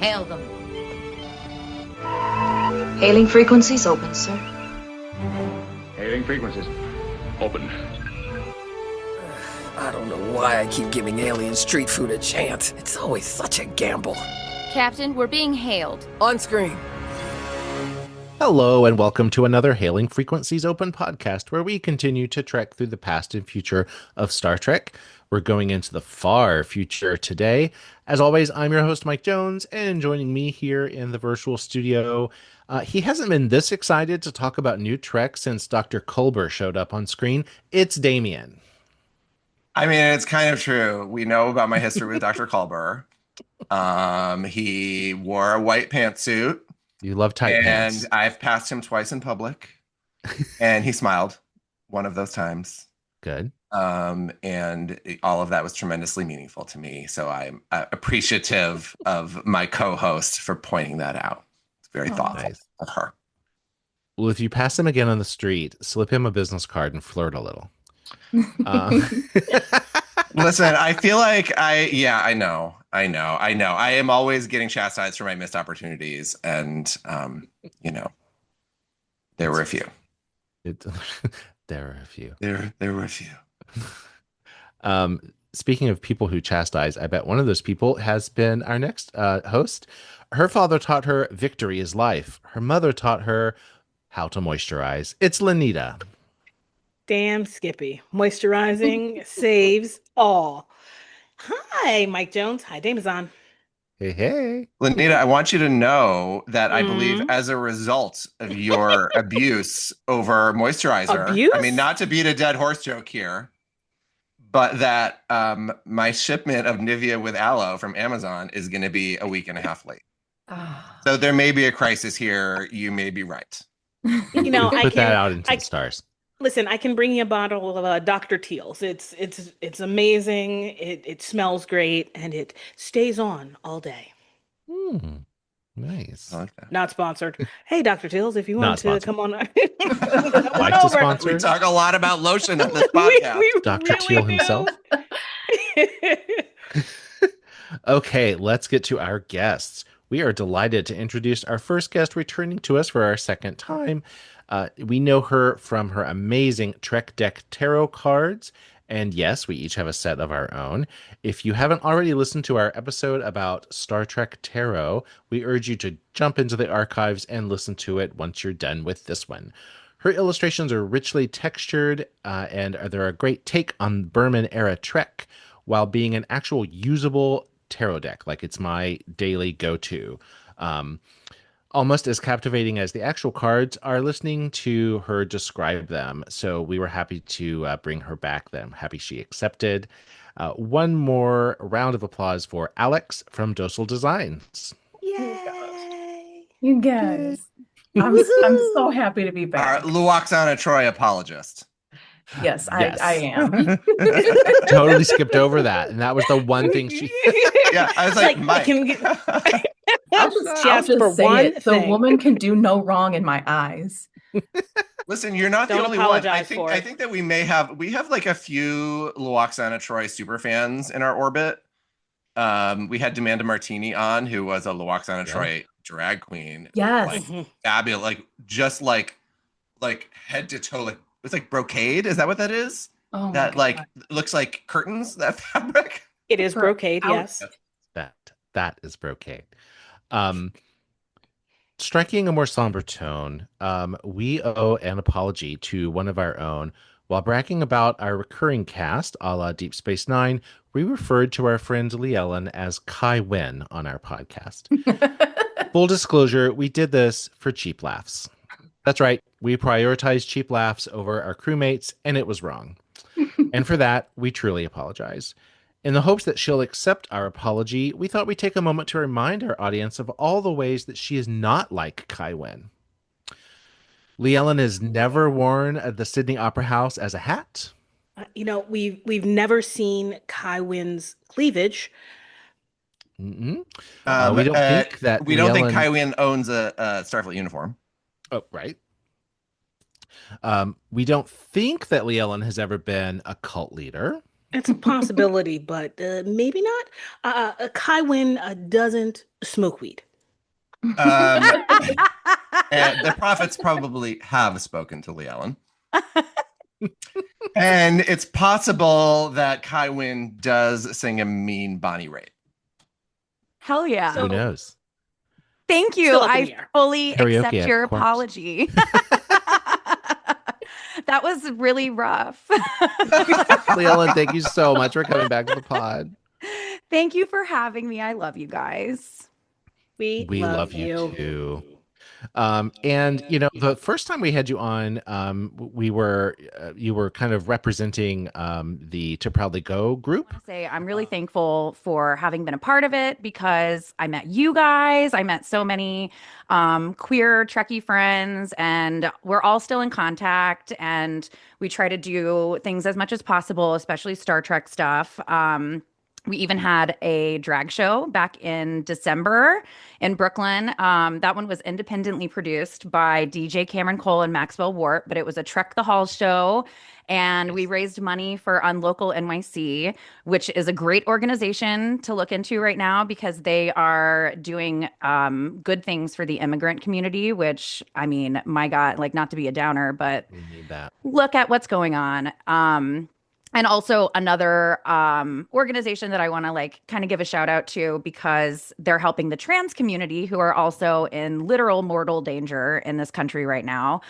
Hail them. Hailing frequencies open, sir. Hailing frequencies open. I don't know why I keep giving alien street food a chance. It's always such a gamble. Captain, we're being hailed. On screen. Hello and welcome to another Hailing Frequencies Open podcast where we continue to trek through the past and future of Star Trek. We're going into the far future today. As always, I'm your host, Mike Jones, and joining me here in the virtual studio, he hasn't been this excited to talk about new Trek since Dr. Culber showed up on screen. It's Damien. I mean, it's kind of true. We know about my history with Dr. Culber. He wore a white pantsuit. You love tight pants. And I've passed him twice in public. And he smiled one of those times. Good. And all of that was tremendously meaningful to me. So I'm appreciative of my co-host for pointing that out. It's very thoughtful of her. Well, if you pass him again on the street, slip him a business card and flirt a little. Listen, I feel like I know. I am always getting chastised for my missed opportunities. And, there were a few. There were a few. There were a few. Speaking of people who chastise, I bet one of those people has been our next host. Her father taught her victory is life. Her mother taught her how to moisturize. It's Lenita. Damn Skippy. Moisturizing saves all. Hi, Mike Jones. Hi, Damazon. Hey. Lenita, I want you to know that I believe as a result of your abuse over moisturizer, I mean, not to beat a dead horse joke here, but that my shipment of Nivea with aloe from Amazon is going to be a week and a half late. So there may be a crisis here. You may be right. I put that out into the stars. Listen, I can bring you a bottle of Dr. Teal's. It's amazing. It smells great and it stays on all day. Nice. I like that. Not sponsored. Hey, Dr. Teal's, if you want to come on. Like to sponsor? We talk a lot about lotion on this podcast. Dr. Teal himself. Okay, let's get to our guests. We are delighted to introduce our first guest returning to us for our second time. We know her from her amazing Trek Deck Tarot cards. And yes, we each have a set of our own. If you haven't already listened to our episode about Star Trek Tarot, we urge you to jump into the archives and listen to it once you're done with this one. Her illustrations are richly textured and they're a great take on Berman-era Trek while being an actual usable tarot deck. Like it's my daily go-to. Almost as captivating as the actual cards are listening to her describe them. So we were happy to bring her back then. Happy she accepted. One more round of applause for Alex from Docile Designs. Yay! You guys. I'm so happy to be back. Our Luoxana Troy apologist. Yes, I am. Totally skipped over that. And that was the one thing she... Yeah, I was like Mike. I'll just say it. The woman can do no wrong in my eyes. Listen, you're not the only one. I think that we have like a few Luoxana Troy super fans in our orbit. We had Demanda Martini on, who was a Luoxana Troy drag queen. Yes. Fabulous. Like just like head to toe, like it's like brocade. Is that what that is? Oh, that like looks like curtains, that fabric. It is brocade, yes. That is brocade. Striking a more somber tone, we owe an apology to one of our own. While bragging about our recurring cast, a la Deep Space Nine, we referred to our friend Leigh Ellen as Kai Wen on our podcast. Full disclosure, we did this for cheap laughs. That's right, we prioritized cheap laughs over our crewmates, and it was wrong. And for that, we truly apologize. In the hopes that she'll accept our apology, we thought we'd take a moment to remind our audience of all the ways that she is not like Kai Wen. Leigh Ellen has never worn the Sydney Opera House as a hat. We've never seen Kai Wen's cleavage. We don't think that we don't think Kai Wen owns a Starfleet uniform. Oh, right. We don't think that Leigh Ellen has ever been a cult leader. It's a possibility, but maybe not. Kai Wynn doesn't smoke weed. And the prophets probably have spoken to Leigh Ellen. And it's possible that Kai Wynn does sing a mean Bonnie Raitt. Hell yeah. Who knows? Thank you. I fully accept your apology. That was really rough. Leigh Ellen, thank you so much for coming back to the pod. Thank you for having me. I love you guys. We love you too. And you know, the first time we had you on, you were kind of representing the To Proudly Go group. I'm really thankful for having been a part of it because I met you guys. I met so many queer Trekkie friends, and we're all still in contact. And we try to do things as much as possible, especially Star Trek stuff. We even had a drag show back in December in Brooklyn. That one was independently produced by DJ Cameron Cole and Maxwell Wart, but it was a Trek the Hall show. And we raised money for Unlocal NYC, which is a great organization to look into right now because they are doing good things for the immigrant community, which, I mean, my God, like, not to be a downer, but we need that. Look at what's going on. And also another organization that I want to like kind of give a shout out to because they're helping the trans community who are also in literal mortal danger in this country right now,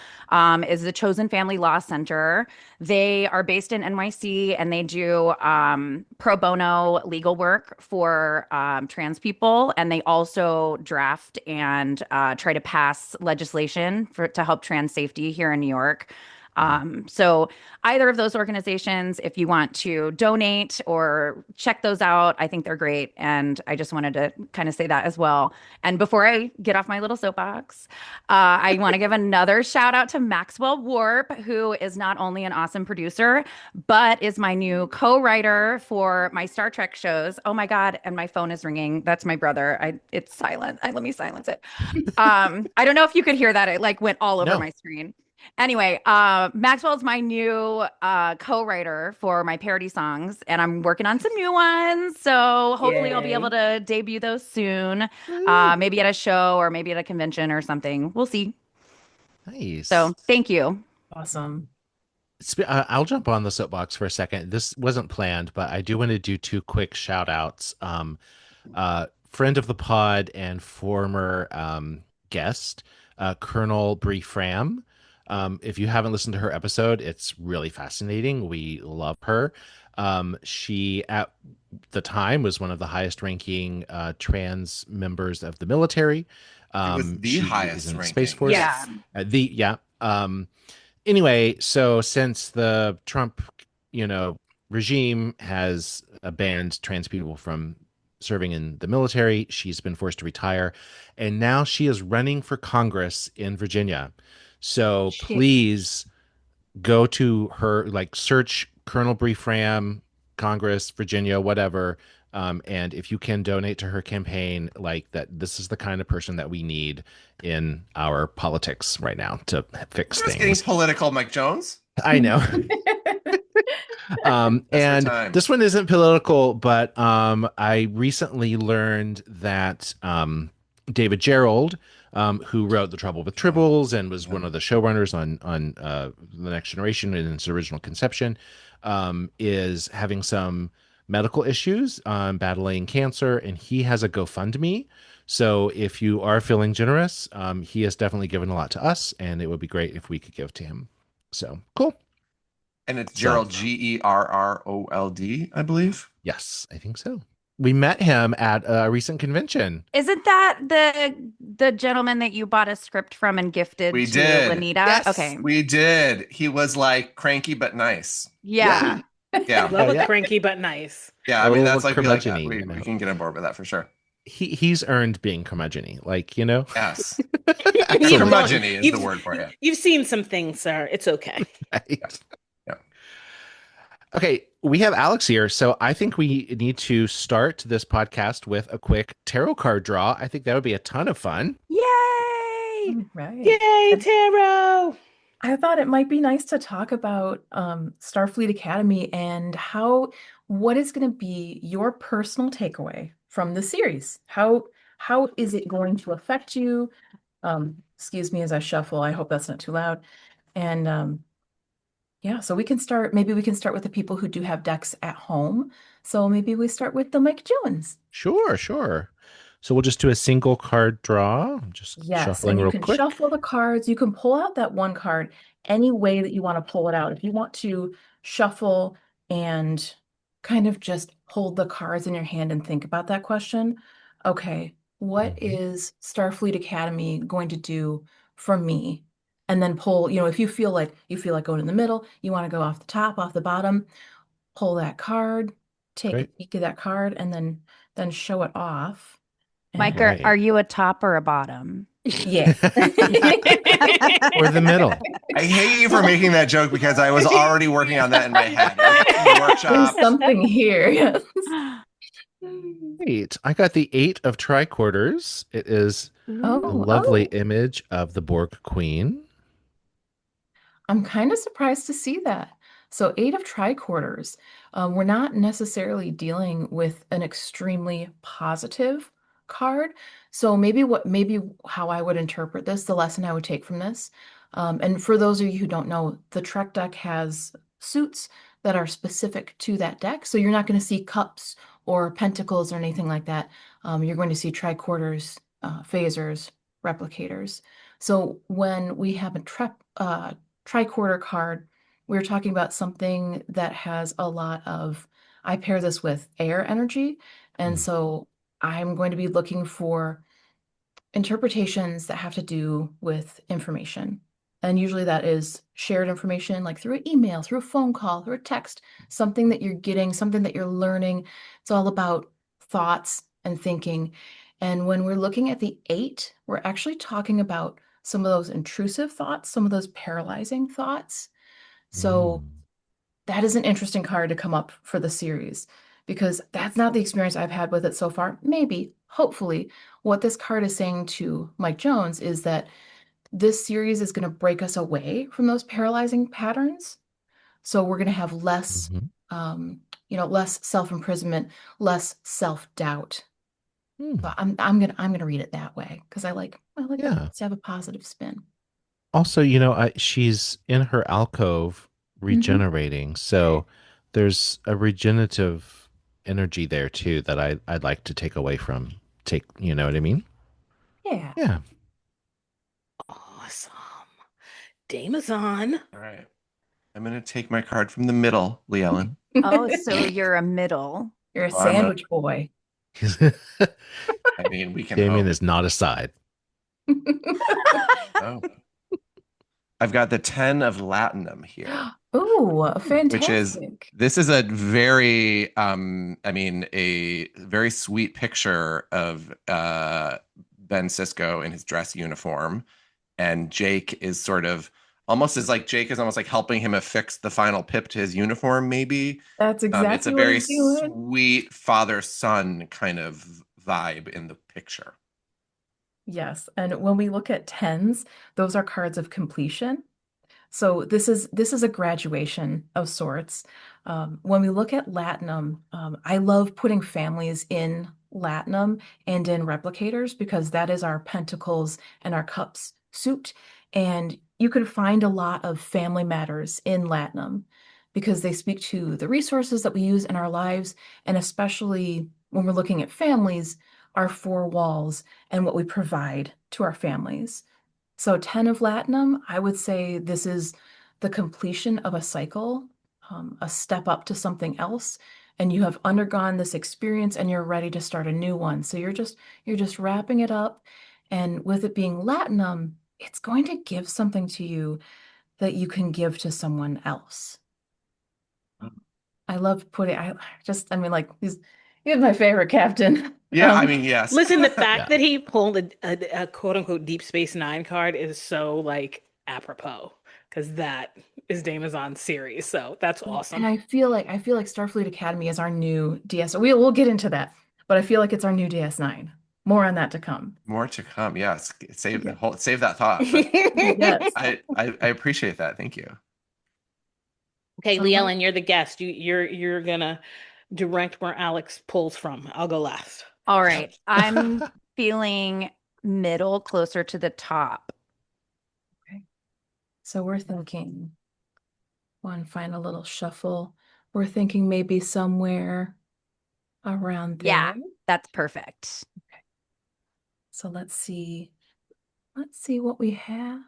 is the Chosen Family Law Center. They are based in NYC and they do pro bono legal work for trans people. And they also draft and try to pass legislation to help trans safety here in New York. So either of those organizations, if you want to donate or check those out, I think they're great. And I just wanted to kind of say that as well. And before I get off my little soapbox, I want to give another shout out to Maxwell Warp, who is not only an awesome producer, but is my new co-writer for my Star Trek shows. Oh my God. And my phone is ringing. That's my brother. It's silent. Let me silence it. I don't know if you could hear that. It like went all over my screen. Anyway, Maxwell's my new co-writer for my parody songs, and I'm working on some new ones. So hopefully I'll be able to debut those soon, maybe at a show or maybe at a convention or something. We'll see. Nice. So thank you. Awesome. I'll jump on the soapbox for a second. This wasn't planned, but I do want to do two quick shout outs. Friend of the pod and former guest, Colonel Bree Fram. If you haven't listened to her episode, it's really fascinating. We love her. She, at the time, was one of the highest ranking trans members of the military. Was the highest in the ranking. Space Force. Yeah. Anyway, so since the Trump, regime has banned trans people from serving in the military, she's been forced to retire, and now she is running for Congress in Virginia. So please go to her, like search Colonel Bree Fram, Congress, Virginia, whatever. And if you can donate to her campaign, like that, this is the kind of person that we need in our politics right now to fix things. Getting political, Mike Jones. I know. And this one isn't political, but I recently learned that David Gerald, who wrote The Trouble with Tribbles and was one of the showrunners on The Next Generation in its original conception, is having some medical issues, battling cancer, and he has a GoFundMe. So if you are feeling generous, he has definitely given a lot to us, and it would be great if we could give to him. So cool. And it's Gerald, Gerrold, I believe. Yes, I think so. We met him at a recent convention. Isn't that the gentleman that you bought a script from and gifted to Lanita? Yes, okay. We did. He was like cranky but nice. Yeah. Yeah. Love a cranky but nice. Yeah, I mean, that's like, we can get on board with that for sure. He's earned being curmudgeon-y, Yes. Curmudgeon-y is the word for you. You've seen some things, sir. It's okay. Right? Yeah. Okay, we have Alex here, so I think we need to start this podcast with a quick tarot card draw. I think that would be a ton of fun. Yay! Right. Yay, tarot! I thought it might be nice to talk about Starfleet Academy and what is going to be your personal takeaway from the series? How is it going to affect you? Excuse me as I shuffle. I hope that's not too loud. And yeah, so maybe we can start with the people who do have decks at home. So maybe we start with the Mike Jones. Sure, sure. So we'll just do a single card draw. I'm just Yes, shuffling and you real can quick. shuffle the cards. You can pull out that one card any way that you want to pull it out. If you want to shuffle and kind of just hold the cards in your hand and think about that question, okay, what is Starfleet Academy going to do for me? And then pull, if you feel like going in the middle, you want to go off the top, off the bottom, pull that card, take a Great. peek at that card, and then show it off. Mike, And are you a top or a bottom? yeah. Or the middle. I hate you for making that joke because I was already working on that in my head. There's something here. Yes. Great. I got the 8 of tricorders. It is a lovely image of the Borg Queen. I'm kind of surprised to see that. So 8 of tricorders. We're not necessarily dealing with an extremely positive card. So maybe how I would interpret this, the lesson I would take from this. And for those of you who don't know, the Trek deck has suits that are specific to that deck. So you're not going to see cups or pentacles or anything like that. You're going to see tricorders, phasers, replicators. So when we have a tricorder card, we're talking about something that has a lot of, I pair this with air energy. And so I'm going to be looking for interpretations that have to do with information. And usually that is shared information, like through an email, through a phone call, through a text, something that you're getting, something that you're learning. It's all about thoughts and thinking. And when we're looking at the 8, we're actually talking about some of those intrusive thoughts, some of those paralyzing thoughts. So that is an interesting card to come up for the series because that's not the experience I've had with it so far. Maybe, hopefully, what this card is saying to Mike Jones is that this series is going to break us away from those paralyzing patterns. So we're going to have less, less self-imprisonment, less self-doubt. But I'm gonna read it that way because I like it to have a positive spin. Also, she's in her alcove regenerating, so there's a regenerative energy there too that I'd like to take away from. You know what I mean? Yeah. Yeah. Awesome. Damazon. All right. I'm going to take my card from the middle, Leigh Ellen. Oh, so you're a middle. You're a sandwich boy. I mean, we can. Damien is not a side. Oh. I've got the 10 of Latinum here. Oh, fantastic. This is a very, a very sweet picture of Ben Sisko in his dress uniform. And Jake is sort of Jake is almost like helping him affix the final pip to his uniform, maybe. That's exactly it's a what very he's doing. sweet father-son kind of vibe in the picture. Yes, and when we look at 10s, those are cards of completion. So this is a graduation of sorts. When we look at Latinum, I love putting families in Latinum and in replicators because that is our pentacles and our cups suit. And you can find a lot of family matters in Latinum because they speak to the resources that we use in our lives, and especially when we're looking at families, our 4 walls and what we provide to our families. So 10 of Latinum, I would say this is the completion of a cycle, a step up to something else, and you have undergone this experience and you're ready to start a new one. So you're just wrapping it up, and with it being Latinum, it's going to give something to you that you can give to someone else. I love putting. He's my favorite captain. Yeah, yes. Listen, the fact that he pulled a quote unquote Deep Space Nine card is so like apropos because that is Damazon's series. So that's awesome. And I feel like Starfleet Academy is our new DS. We'll get into that, but I feel like it's our new DS9. More on that to come. More to come. Yes. Save Yeah. save that thought. Yes. I appreciate that. Thank you. Okay, So Leigh Ellen, you're the guest. You're gonna direct where Alex pulls from. I'll go last. All right. I'm feeling middle, closer to the top. Okay. So we're thinking one final little shuffle. We're thinking maybe somewhere around Yeah, there. that's perfect. Okay. So let's see. Let's see what we have.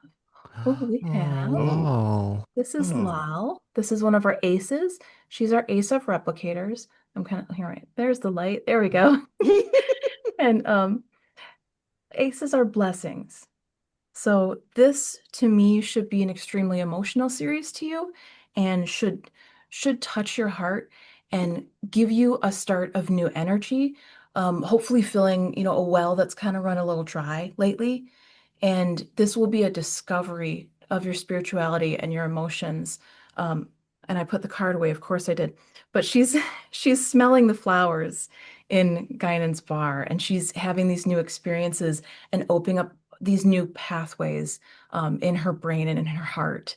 Oh, we have. Oh. This is Oh. Lal. This is one of our aces. She's our ace of replicators. I'm kind of here, right? There's the light. There we go. And aces are blessings. So this to me should be an extremely emotional series to you and should touch your heart and give you a start of new energy. Hopefully filling, a well that's kind of run a little dry lately. And this will be a discovery of your spirituality and your emotions. And I put the card away, of course I did. But she's she's smelling the flowers in Guinan's bar, and she's having these new experiences and opening up these new pathways in her brain and in her heart.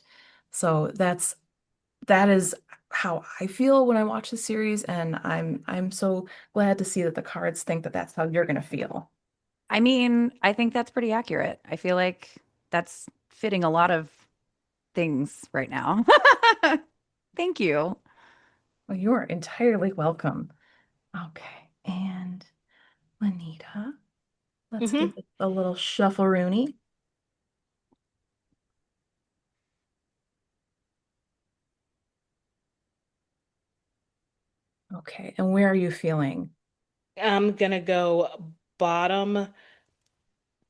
So that is how I feel when I watch the series, and I'm so glad to see that the cards think that that's how you're going to feel. I mean, I think that's pretty accurate. I feel like that's fitting a lot of things right now. Thank you. Well, you are entirely welcome. Okay, and Lanita, let's give it a little shuffle-rooney. Okay, and where are you feeling? I'm gonna go bottom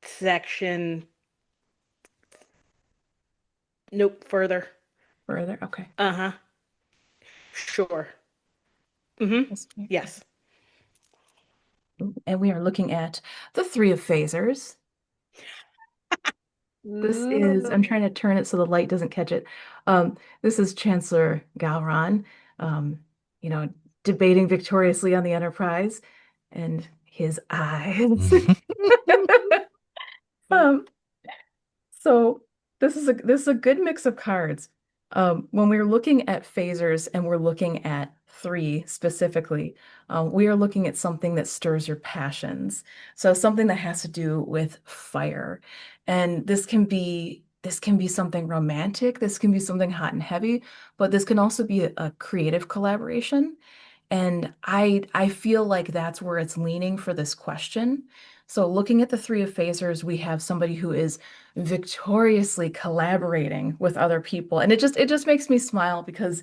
section. Nope, further. Further? Okay. Uh-huh. Sure. Yes. And we are looking at the Three of Phasers. This is, I'm trying to turn it so the light doesn't catch it. This is Chancellor Galron, um, you know, debating victoriously on the Enterprise and his eyes. Um, so this is a good mix of cards. When we're looking at phasers and we're looking at three specifically, we are looking at something that stirs your passions. So something that has to do with fire. And this can be something romantic, this can be something hot and heavy, but this can also be a creative collaboration. And I feel like that's where it's leaning for this question. So looking at the three of phasers, we have somebody who is victoriously collaborating with other people. And it just makes me smile because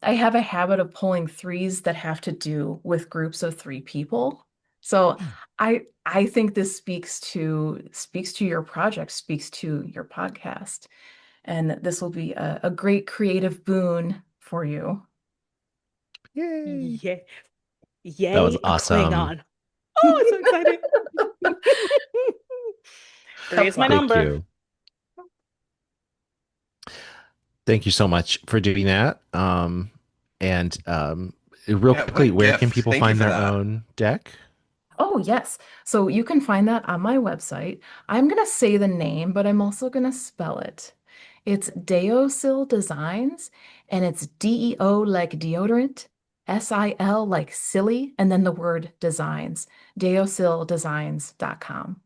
I have a habit of pulling threes that have to do with groups of three people. So I think this speaks to your project, speaks to your podcast. And this will be a great creative boon for you. Yay. Yeah. That was Yay, a awesome. Klingon. Oh, I'm so excited. Three is my Thank number. you. Thank you so much for doing that. And real quickly, where gift. can people Thank you find for their that. own deck? Oh, yes. So you can find that on my website. I'm going to say the name, but I'm also going to spell it. It's Deosil Designs, and it's DEO like deodorant, SIL like silly, and then the word designs. Deosildesigns.com.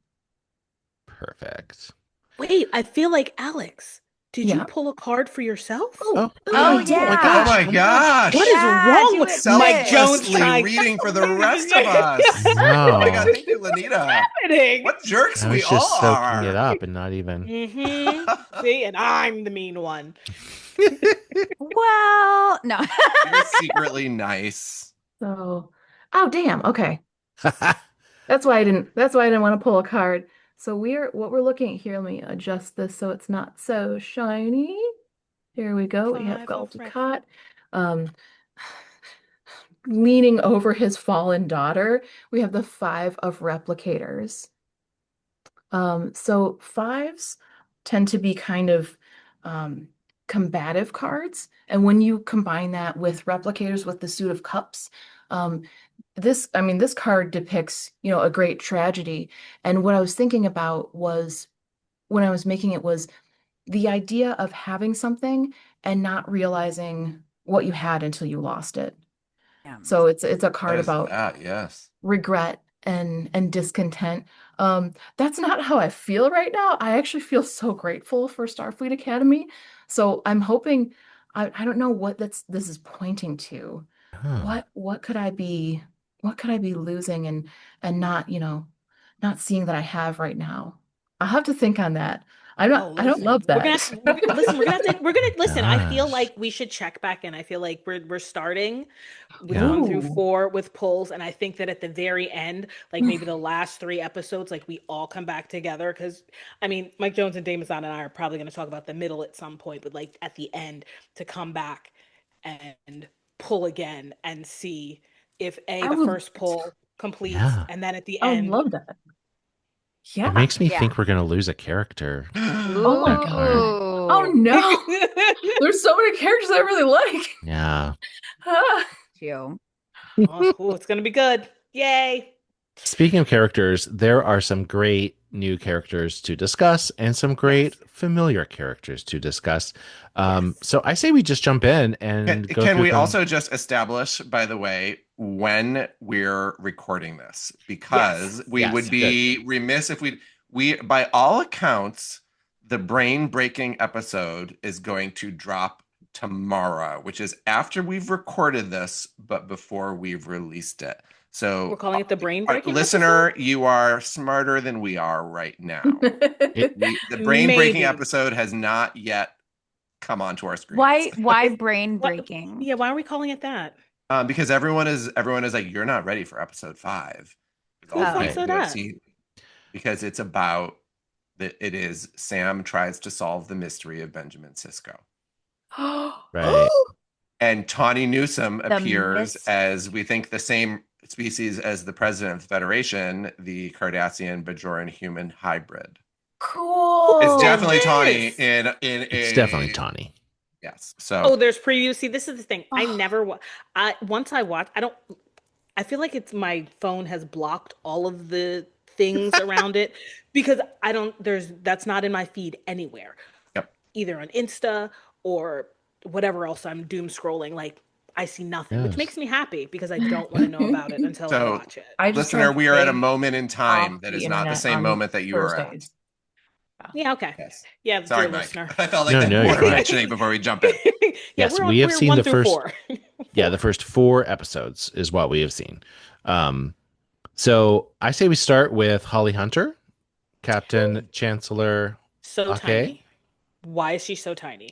Perfect. Wait, I feel like Alex. Did you Yeah. pull a card for yourself? Oh, Oh, I did. yeah. Oh my gosh. What is wrong do with it, Mike Sid. Jones Selflessly trying? reading for the rest of us. No. Oh my god, thank you, Lanita. Happening? What jerks I we was all just soaking it are. up and not even. See, and I'm the mean one. Well, no. You're secretly nice. So, oh, damn. Okay. That's why I didn't want to pull a card. So what we're looking at here, let me adjust this so it's not so shiny. Here we go. We have Five of Galdecott leaning over his fallen daughter. We have the Five of Replicators. So fives tend to be kind of combative cards. And when you combine that with replicators with the suit of cups, Um, this card depicts, a great tragedy. And what I was thinking about was when I was making it was the idea of having something and not realizing what you had until you lost it. Yeah. So it's a That card is about that, yes. regret and discontent. That's not how I feel right now. I actually feel so grateful for Starfleet Academy. So I'm hoping I don't know what this is pointing to. Huh. What could I be losing and not, not seeing that I have right now. I'll have to think on that. Oh, I don't listen, love we're gonna that. listen. We're gonna listen. I feel Gosh. like we should check back in. I feel like we're starting with Yeah. 1 through 4 with polls, and I think that at the very end, like maybe the last 3 episodes, like we all come back together. Because I mean, Mike Jones and Damazon and I are probably gonna talk about the middle at some point, but like at the end to come back and pull again and see if I the would first poll completes, Yeah. and then at the I would end. love that. It Yeah. makes me Yeah. think we're gonna lose a character. Oh my That card. God. Oh Ooh. no. There's so many characters I really like. Yeah. Ah. Too. Oh, it's gonna be good. Yay. Speaking of characters, there are some great new characters to discuss and some great Yes. familiar characters to discuss. Yes. So I say we just jump in Can, and go can through we them. also just establish, by the way, when we're recording this? Yes. Because we Yes, would good. be remiss if we by all accounts, the brain-breaking episode is going to drop tomorrow, which is after we've recorded this, but before we've released it. We're So, calling it the brain breaking listener, episode? you are smarter than we are right now. It, The brain-breaking Maybe. episode has not yet come onto our screens. Why Is brain what breaking? yeah, why are we calling it that? Because everyone is like, you're not ready for episode 5. With all Who the Oh. thinks people of who have that? seen, because it's about that it is Sam tries to solve the mystery of Benjamin Sisko. right. And Tawny Newsome The appears mist. as we think the same species as the president of the Federation, the Cardassian Bajoran human hybrid. Cool. It's definitely Tawny Yes. in It's a definitely Tawny. yes. So Oh, there's previews. See, this is the thing. I Oh. never I once I watch, I feel like it's my phone has blocked all of the things around it because I don't that's not in my feed anywhere. yep. Either on Insta or whatever else I'm doom scrolling. Like I see nothing, which Yes. makes me happy because I don't want to know about it until I So watch it. I just listener, turned we are at a way moment in time off that the is not the internet same on moment that you were at. Thursdays. Yeah, okay. Yes. Yeah, Sorry, dear Mike. listener. I felt like No, that no, you're worth fine. mentioning before we jump in. Yeah, Yes, we're we have we're seen one the through first. 4. Yeah, the first 4 episodes is what we have seen. So I say we start with Holly Hunter, Captain Chancellor So Ake. tiny. Why is she so tiny?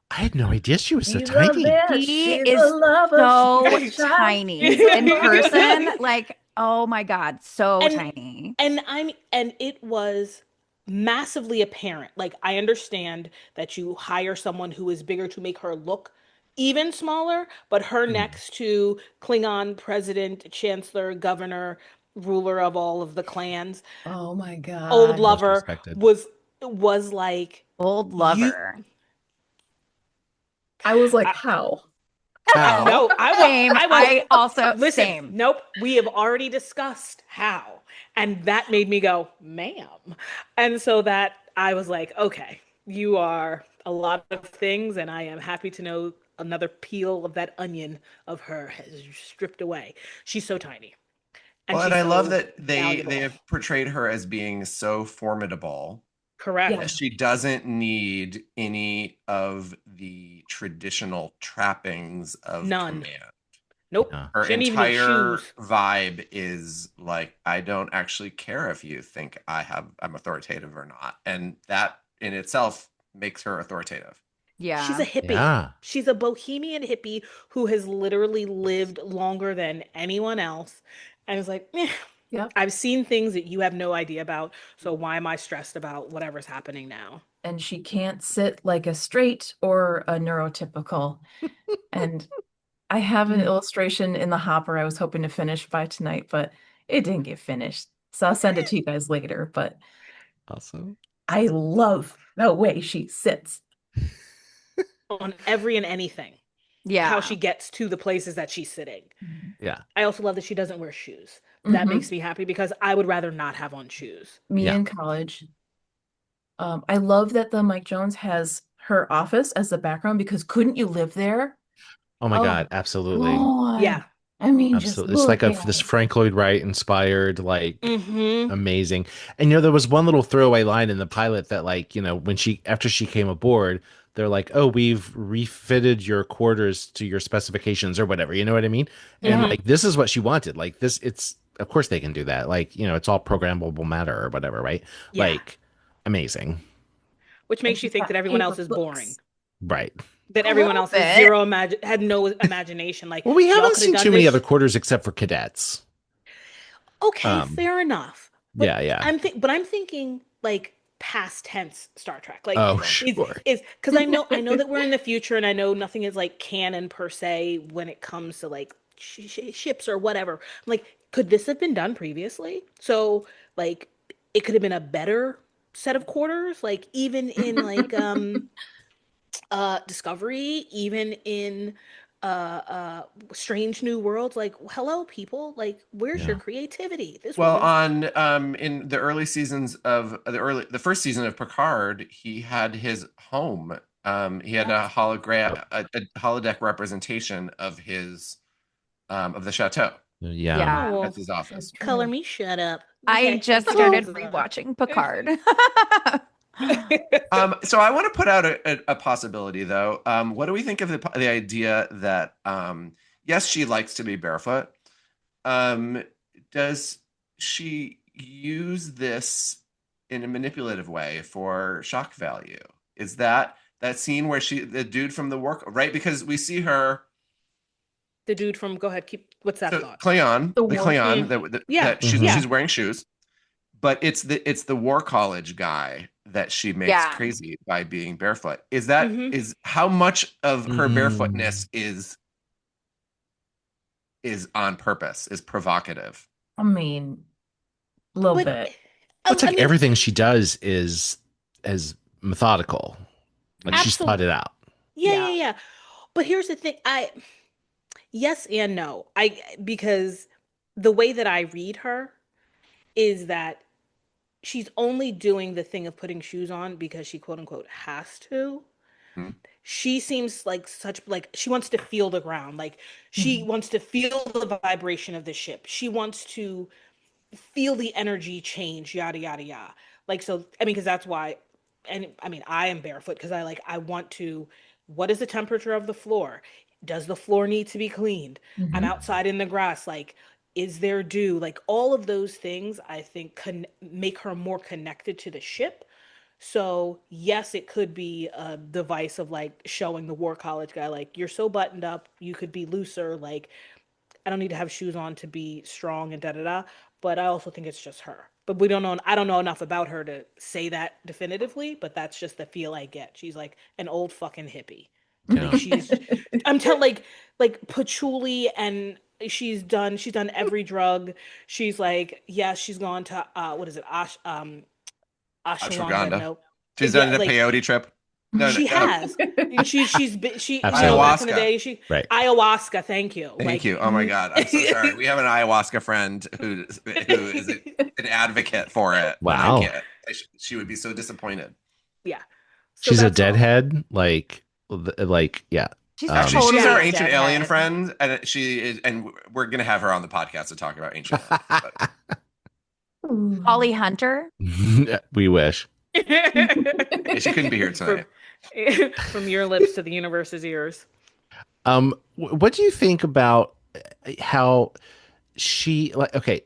I had no idea she was so She's a tiny. bitch. She She's is a lover. so She's a child. tiny in person. Like, oh my God, so And tiny. and it was massively apparent. Like I understand that you hire someone who is bigger to make her look even smaller, but her next to Klingon president, chancellor, governor, ruler of all of the clans, Oh my old God. Most lover respected. was like Old you lover. I was like, I, how? How? no, Same. I also listen. same. Nope, we have already discussed how, and that made me go, "Ma'am," and so that I was like, "Okay, you are a lot of things, and I am happy to know another peel of that onion of her has stripped away. She's so tiny, and Well, and she's I love so that they malleable. have portrayed her as being so formidable Correct. that she doesn't need any of the traditional trappings of None. command. Nope. Yeah. Her She didn't even need entire shoes. vibe is like, I don't actually care if you think I'm authoritative or not. And that in itself makes her authoritative. Yeah. She's a hippie. Yeah. She's a bohemian hippie who has literally lived longer than anyone else. And it's like, Yep. I've seen things that you have no idea about. So why am I stressed about whatever's happening now? And she can't sit like a straight or a neurotypical. And I have an illustration in the hopper I was hoping to finish by tonight, but it didn't get finished. So I'll send it to you guys later. But Awesome. I love the way she sits. On every and anything. how Yeah. she gets to the places that she's sitting. Yeah. I also love that she doesn't wear shoes. That Mm-hmm. makes me happy because I would rather not have on shoes. Me Yeah. in college. I love that the Mike Jones has her office as the background because couldn't you live there? Oh my Oh God, absolutely. Yeah. God. I mean, just Absolutely. It's like look at this it. Frank Lloyd Wright inspired, like Mm-hmm. amazing. And there was one little throwaway line in the pilot that like, when after she came aboard, they're like, "Oh, we've refitted your quarters to your specifications or whatever." You know what I mean? And Mm-hmm. like this is what she wanted. Like this, it's of course they can do that. Like, it's all programmable matter or whatever, right? Yeah. Like amazing. Which And makes you she's think got that everyone paper else is boring. clips. Right. That A everyone little else is bit. zero had no imagination. Like Well, we y'all haven't could have seen done too many other this. quarters except for cadets. Okay, Um, fair enough. But yeah. I'm thinking like past tense Star Trek. Like Oh, is sure. is because I know that we're in the future and I know nothing is like canon per se when it comes to like ships or whatever. I'm like, could this have been done previously? So like it could have been a better set of quarters, like even in like Discovery, even in Strange New Worlds, like hello people, like where's your Yeah. creativity? This Well, woman's on in the early seasons of the first season of Picard, he had his home. He had a Yep. a holodeck representation of his of the chateau Yeah. oh Yeah. well, as his office. That's color true. me shut up. I Okay, just thank started you. rewatching Picard. So I want to put out a possibility though. What do we think of the idea that yes, she likes to be barefoot. Um, does she use this in a manipulative way for shock value? Is that scene where the dude from the work, right? Because we see her, The dude from Go ahead, keep what's that so thought? The The war. Cleon Mm. that Yeah, that Mhm. yeah, she's wearing shoes, but it's the War College guy that she makes Yeah. crazy by being barefoot. Is how much of her Mm. barefootness is on purpose, is provocative? I mean, a little but bit. Well, it's I like mean, everything she does is as methodical. Like she's absolutely, thought it out. yeah, yeah, Yeah. yeah. But here's the thing, yes and no. Because the way that I read her is that she's only doing the thing of putting shoes on because she quote unquote has to. Hmm? She seems like such like she wants to feel the ground. Like she Mhm. wants to feel the vibration of the ship. She wants to feel the energy change, yada yada yada. Like so I mean because that's why and I mean I am barefoot because I want to what is the temperature of the floor? Does the floor need to be cleaned? I'm Mhm. outside in the grass like is there dew? Like all of those things I think make her more connected to the ship. So yes, it could be a device of like showing the war college guy like you're so buttoned up, you could be looser, like I don't need to have shoes on to be strong and da da da. But I also think it's just her. But we don't know. I don't know enough about her to say that definitively. But that's just the feel I get. She's like an old fucking hippie. Like Yeah. I'm telling like patchouli and she's done every drug. She's like yes, she's gone to what is it ashwagandha? Ashwagandha. No, She's done yeah, a like peyote trip. No, no, she has. Absolutely. Back in the ayahuasca. day, Right. ayahuasca. Thank you. Thank Like, you. Oh my God, I'm so sorry. We have an ayahuasca friend who is an advocate for it, and I Wow. can't. She would be so disappointed. yeah. So She's a that's all. deadhead. Like, yeah. She's Actually, Um, she's totally our a ancient alien deadhead. friend, and we're gonna have her on the podcast to talk about ancient aliens. But Holly Hunter. we wish. yeah, she couldn't be here from tonight. from your lips to the universe's ears. What do you think about how she like? Okay,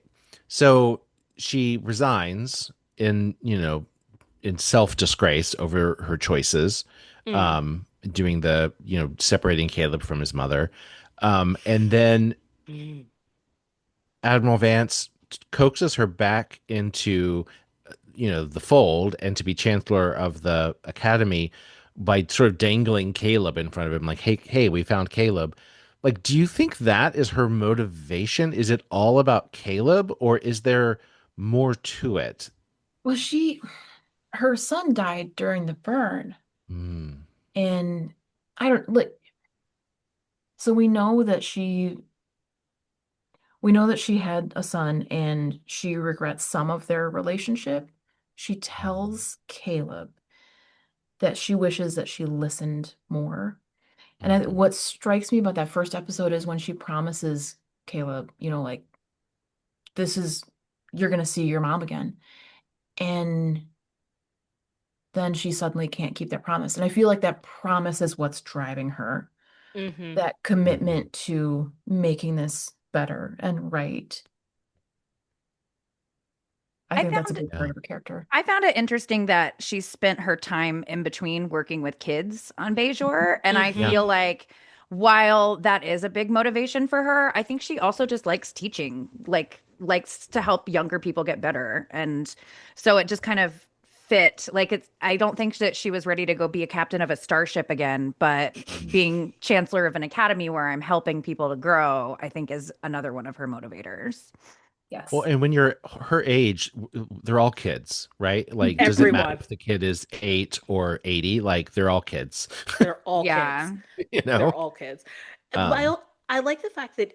so she resigns in self disgrace over her choices, Mm. doing the separating Caleb from his mother, and then Mm. Admiral Vance coaxes her back into the fold and to be chancellor of the academy by sort of dangling Caleb in front of him like hey we found Caleb. Like, do you think that is her motivation? Is it all about Caleb or is there more to it? Well, her son died during the burn, Hmm. and I don't like So we know that she had a son and she regrets some of their relationship. She tells Caleb that she wishes that she listened more. And what strikes me about that first episode is when she promises Caleb, like, this is, you're going to see your mom again. And then she suddenly can't keep that promise. And I feel like that promise is what's driving her, that commitment to making this better and right. I I think that's a found big part of her character. I found it interesting that she spent her time in between working with kids on Bejor. And I Yeah. feel like while that is a big motivation for her, I think she also just likes teaching, likes to help younger people get better. And so it just kind of fit. Like I don't think that she was ready to go be a captain of a starship again, but being chancellor of an academy where I'm helping people to grow, I think is another one of her motivators. Well, Yes. and when you're her age, they're all kids, right? Like, does it matter Everyone. if the kid is 8 or 80? Like, they're all kids, They're all kids. Yeah. you They're know? all kids. Um, While I like the fact that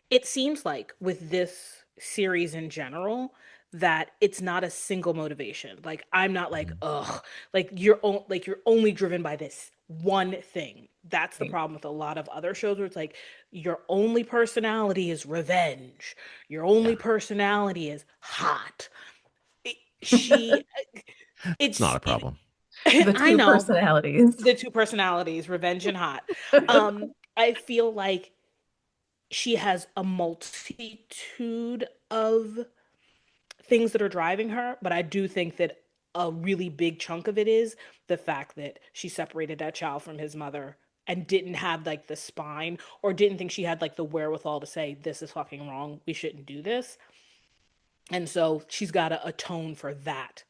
it seems like with this series in general that it's not a single motivation. Like I'm not like, ugh, like you're only driven by this one thing. That's the Right. problem with a lot of other shows where it's like your only personality is revenge. Your only yeah, personality is hot. She it's not it's a problem. The I two know personalities. the two personalities, revenge and hot. I feel like she has a multitude of things that are driving her, but I do think that a really big chunk of it is the fact that she separated that child from his mother and didn't have like the spine or didn't think she had like the wherewithal to say this is fucking wrong, we shouldn't do this. And so she's got to atone for that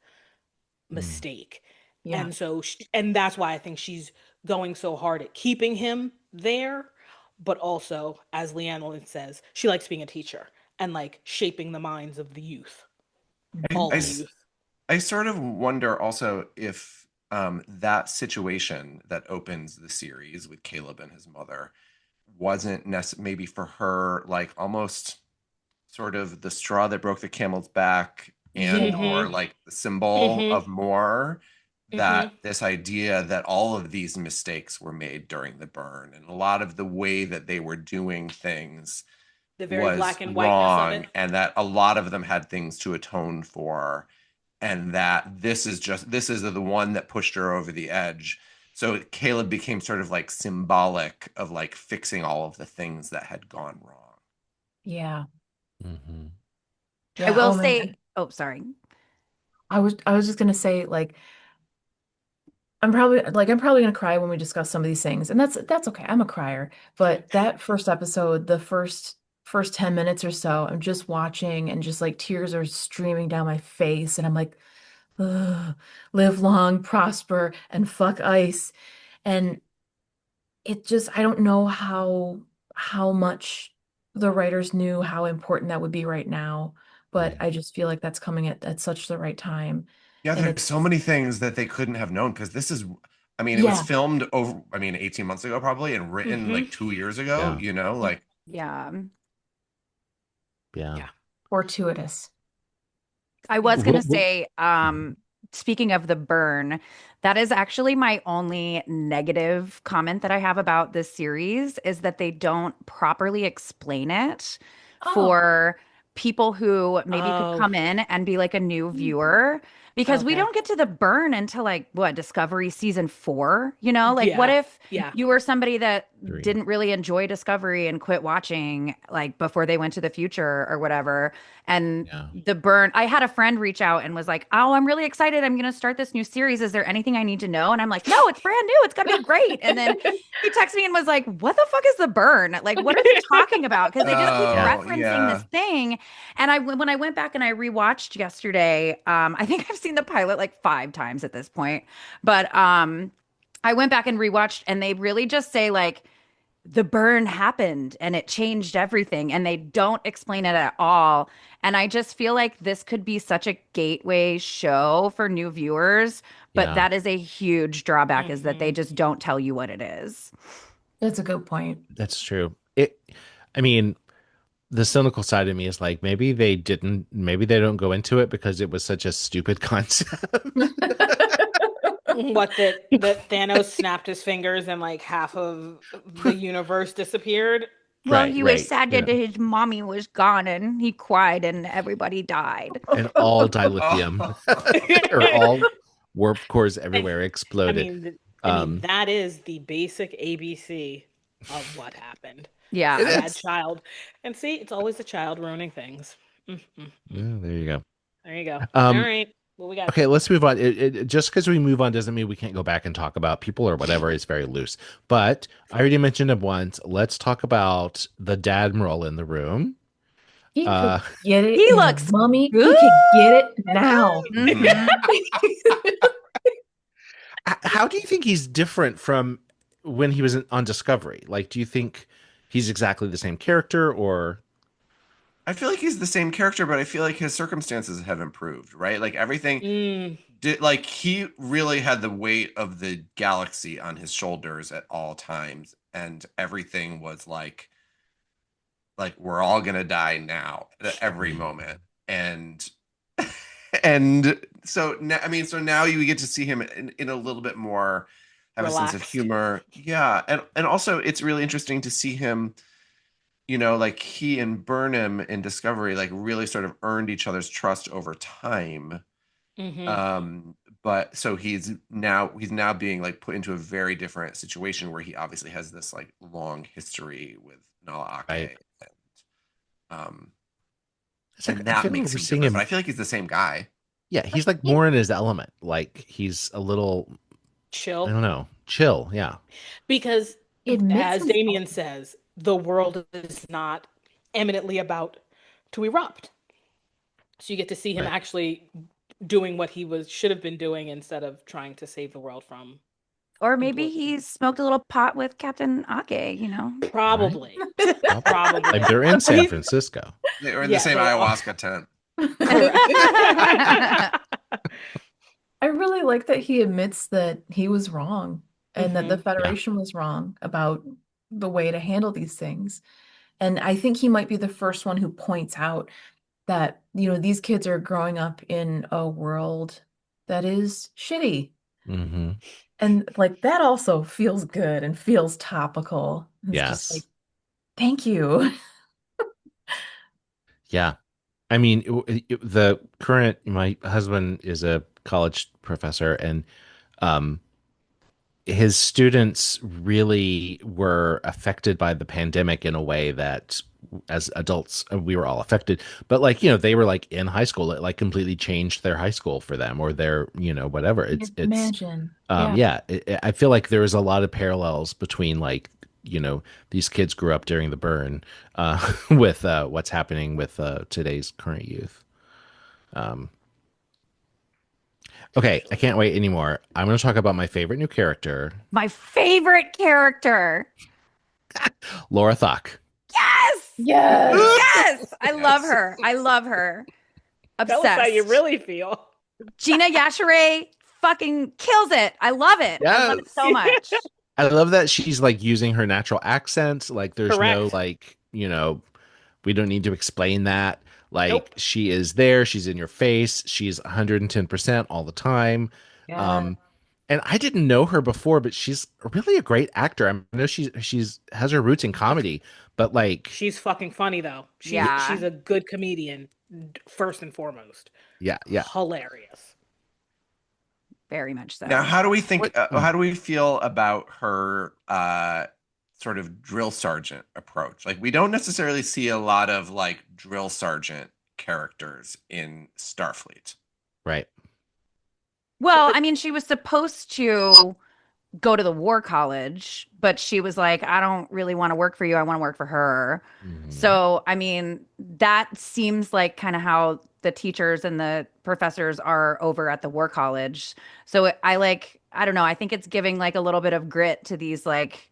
Mm. mistake. Yeah. And that's why I think she's going so hard at keeping him there, but also, as Leanne says, she likes being a teacher and like shaping the minds of the youth, I, all I the Mhm. s- youth. I sort of wonder also if that situation that opens the series with Caleb and his mother wasn't maybe for her like almost sort of the straw that broke the camel's back and Yeah. or Mm-hmm. like the symbol Mm-hmm. of more, Mm-hmm. that this idea that all of these mistakes were made during the burn and a lot of the way that they were doing things The very was black and whiteness of it. wrong and that a lot of them had things to atone for and that this is the one that pushed her over the edge. So Caleb became sort of like symbolic of like fixing all of the things that had gone wrong. Yeah. Hmm. I Yeah. will Oh say, man. oh, sorry. I was just gonna say, like, I'm probably gonna cry when we discuss some of these things. And that's okay. I'm a crier. But that first episode, the first 10 minutes or so, I'm just watching and just like tears are streaming down my face. And I'm like, ugh, live long, prosper, and fuck ice. And it just, I don't know how much the writers knew how important that would be right now, but I just feel like that's coming at such the right time. Yeah, And there's so it's many things that they couldn't have known because this is, I mean, it was yeah, filmed over, I mean, 18 months ago probably and written Mm-hmm. like 2 years ago, Yeah, like Yeah. yeah. Yeah. fortuitous. I was Yeah. going to Well, say, speaking of the burn, that is actually my only negative comment that I have about this series is that they don't properly explain it Oh, for people who maybe could Oh, come in and be like a new viewer because we okay. don't get to the burn until like what, Discovery season 4, you know? Like what Yeah. if Yeah. you were somebody that 3. didn't really enjoy Discovery and quit watching like before they went to the future or whatever? And Yeah. the burn, I had a friend reach out and was like, "Oh, I'm really excited. I'm going to start this new series. Is there anything I need to know?" And I'm like, "No, it's brand new. It's going to be great." And then he texted me and was like, "What the fuck is the burn? Like, what are you talking about?" Because they just keep Yeah. oh referencing this yeah. thing. And when I went back and I rewatched yesterday, I think I've seen the pilot like 5 times at this point, but I went back and rewatched, and they really just say like the burn happened and it changed everything and they don't explain it at all, and I just feel like this could be such a gateway show for new viewers, but Yeah. that is a huge drawback is that they Mm-hmm. just don't tell you what it is. That's a good point. That's true. I mean, the cynical side of me is like, maybe they don't go into it because it was such a stupid concept. What, that Thanos snapped his fingers and like half of the universe disappeared? Well, Right, he was right. sad that his mommy was gone and he cried and everybody died. And all dilithium or all warp cores And everywhere I exploded. mean, that is the basic ABC of what happened. Yeah. Bad child. And see, it's always the child ruining things. Mm-hmm. Yeah, there you go. There you go. All right. What we got? Okay, let's move on. Just because we move on doesn't mean we can't go back and talk about people or whatever. It's very loose. But I already mentioned him once. Let's talk about the Admiral in the room. He could get it. He looks Mummy. good. He could get it now. How do you think he's different from when he was on Discovery? Like, do you think he's exactly the same character, or? I feel like he's the same character, but I feel like his circumstances have improved, right? Like everything like he really had the weight of the galaxy on his shoulders at all times, and everything was like we're all gonna die now at every moment. And so now, I mean, so now you get to see him in a little bit more, have relaxed. a sense of humor. Yeah. And also it's really interesting to see him, like he and Burnham in Discovery, like really sort of earned each other's trust over time. But so he's now being like put into a very different situation where he obviously has this like long history with Nahla Ake. Right. And that makes him different. But I feel like he's the same guy. Yeah, he's like more in his element. Like he's a little chill. I don't know, chill. Yeah, because as Damien says, the world is not eminently about to erupt. So you get to see him actually doing what he should have been doing instead of trying to save the world from. Or maybe he smoked a little pot with Captain Ake, Probably. Right? Probably. Like they're in San Francisco. They're in the same ayahuasca tent. I really like that he admits that he was wrong and that the Federation was wrong about the way to handle these things. And I think he might be the first one who points out that, these kids are growing up in a world that is shitty. And like that also feels good and feels topical. It's just like, thank you. Yeah. I mean, my husband is a college professor, and his students really were affected by the pandemic in a way that as adults we were all affected, but like they were like in high school, it like completely changed their high school for them, or their whatever. Imagine. I feel like there was a lot of parallels between like these kids grew up during the burn with what's happening with today's current youth. Okay, I can't wait anymore. I'm going to talk about my favorite new character. My favorite character. Lura Thok. Yes! Yes! Yes! I love her. I love her. Obsessed. Tell us how you really feel. Gina Yashere fucking kills it. I love it. Yes. I love it so much. I love that she's like using her natural accent. Like there's Correct. no like, we don't need to explain that. Like she is there, she's in your face, she's 110% all the time. Yeah. And I didn't know her before, but she's really a great actor. I know she's has her roots in comedy, but like she's fucking funny though. She's a good comedian first and foremost. Yeah. Hilarious. Very much so. Now, how do we think? How do we feel about her sort of drill sergeant approach? Like, we don't necessarily see a lot of like drill sergeant characters in Starfleet, right? Well, I mean, she was supposed to go to the war college, but she was like, I don't really want to work for you. I want to work for her. So, I mean, that seems like kind of how the teachers and the professors are over at the war college. So I don't know. I think it's giving like a little bit of grit to these like,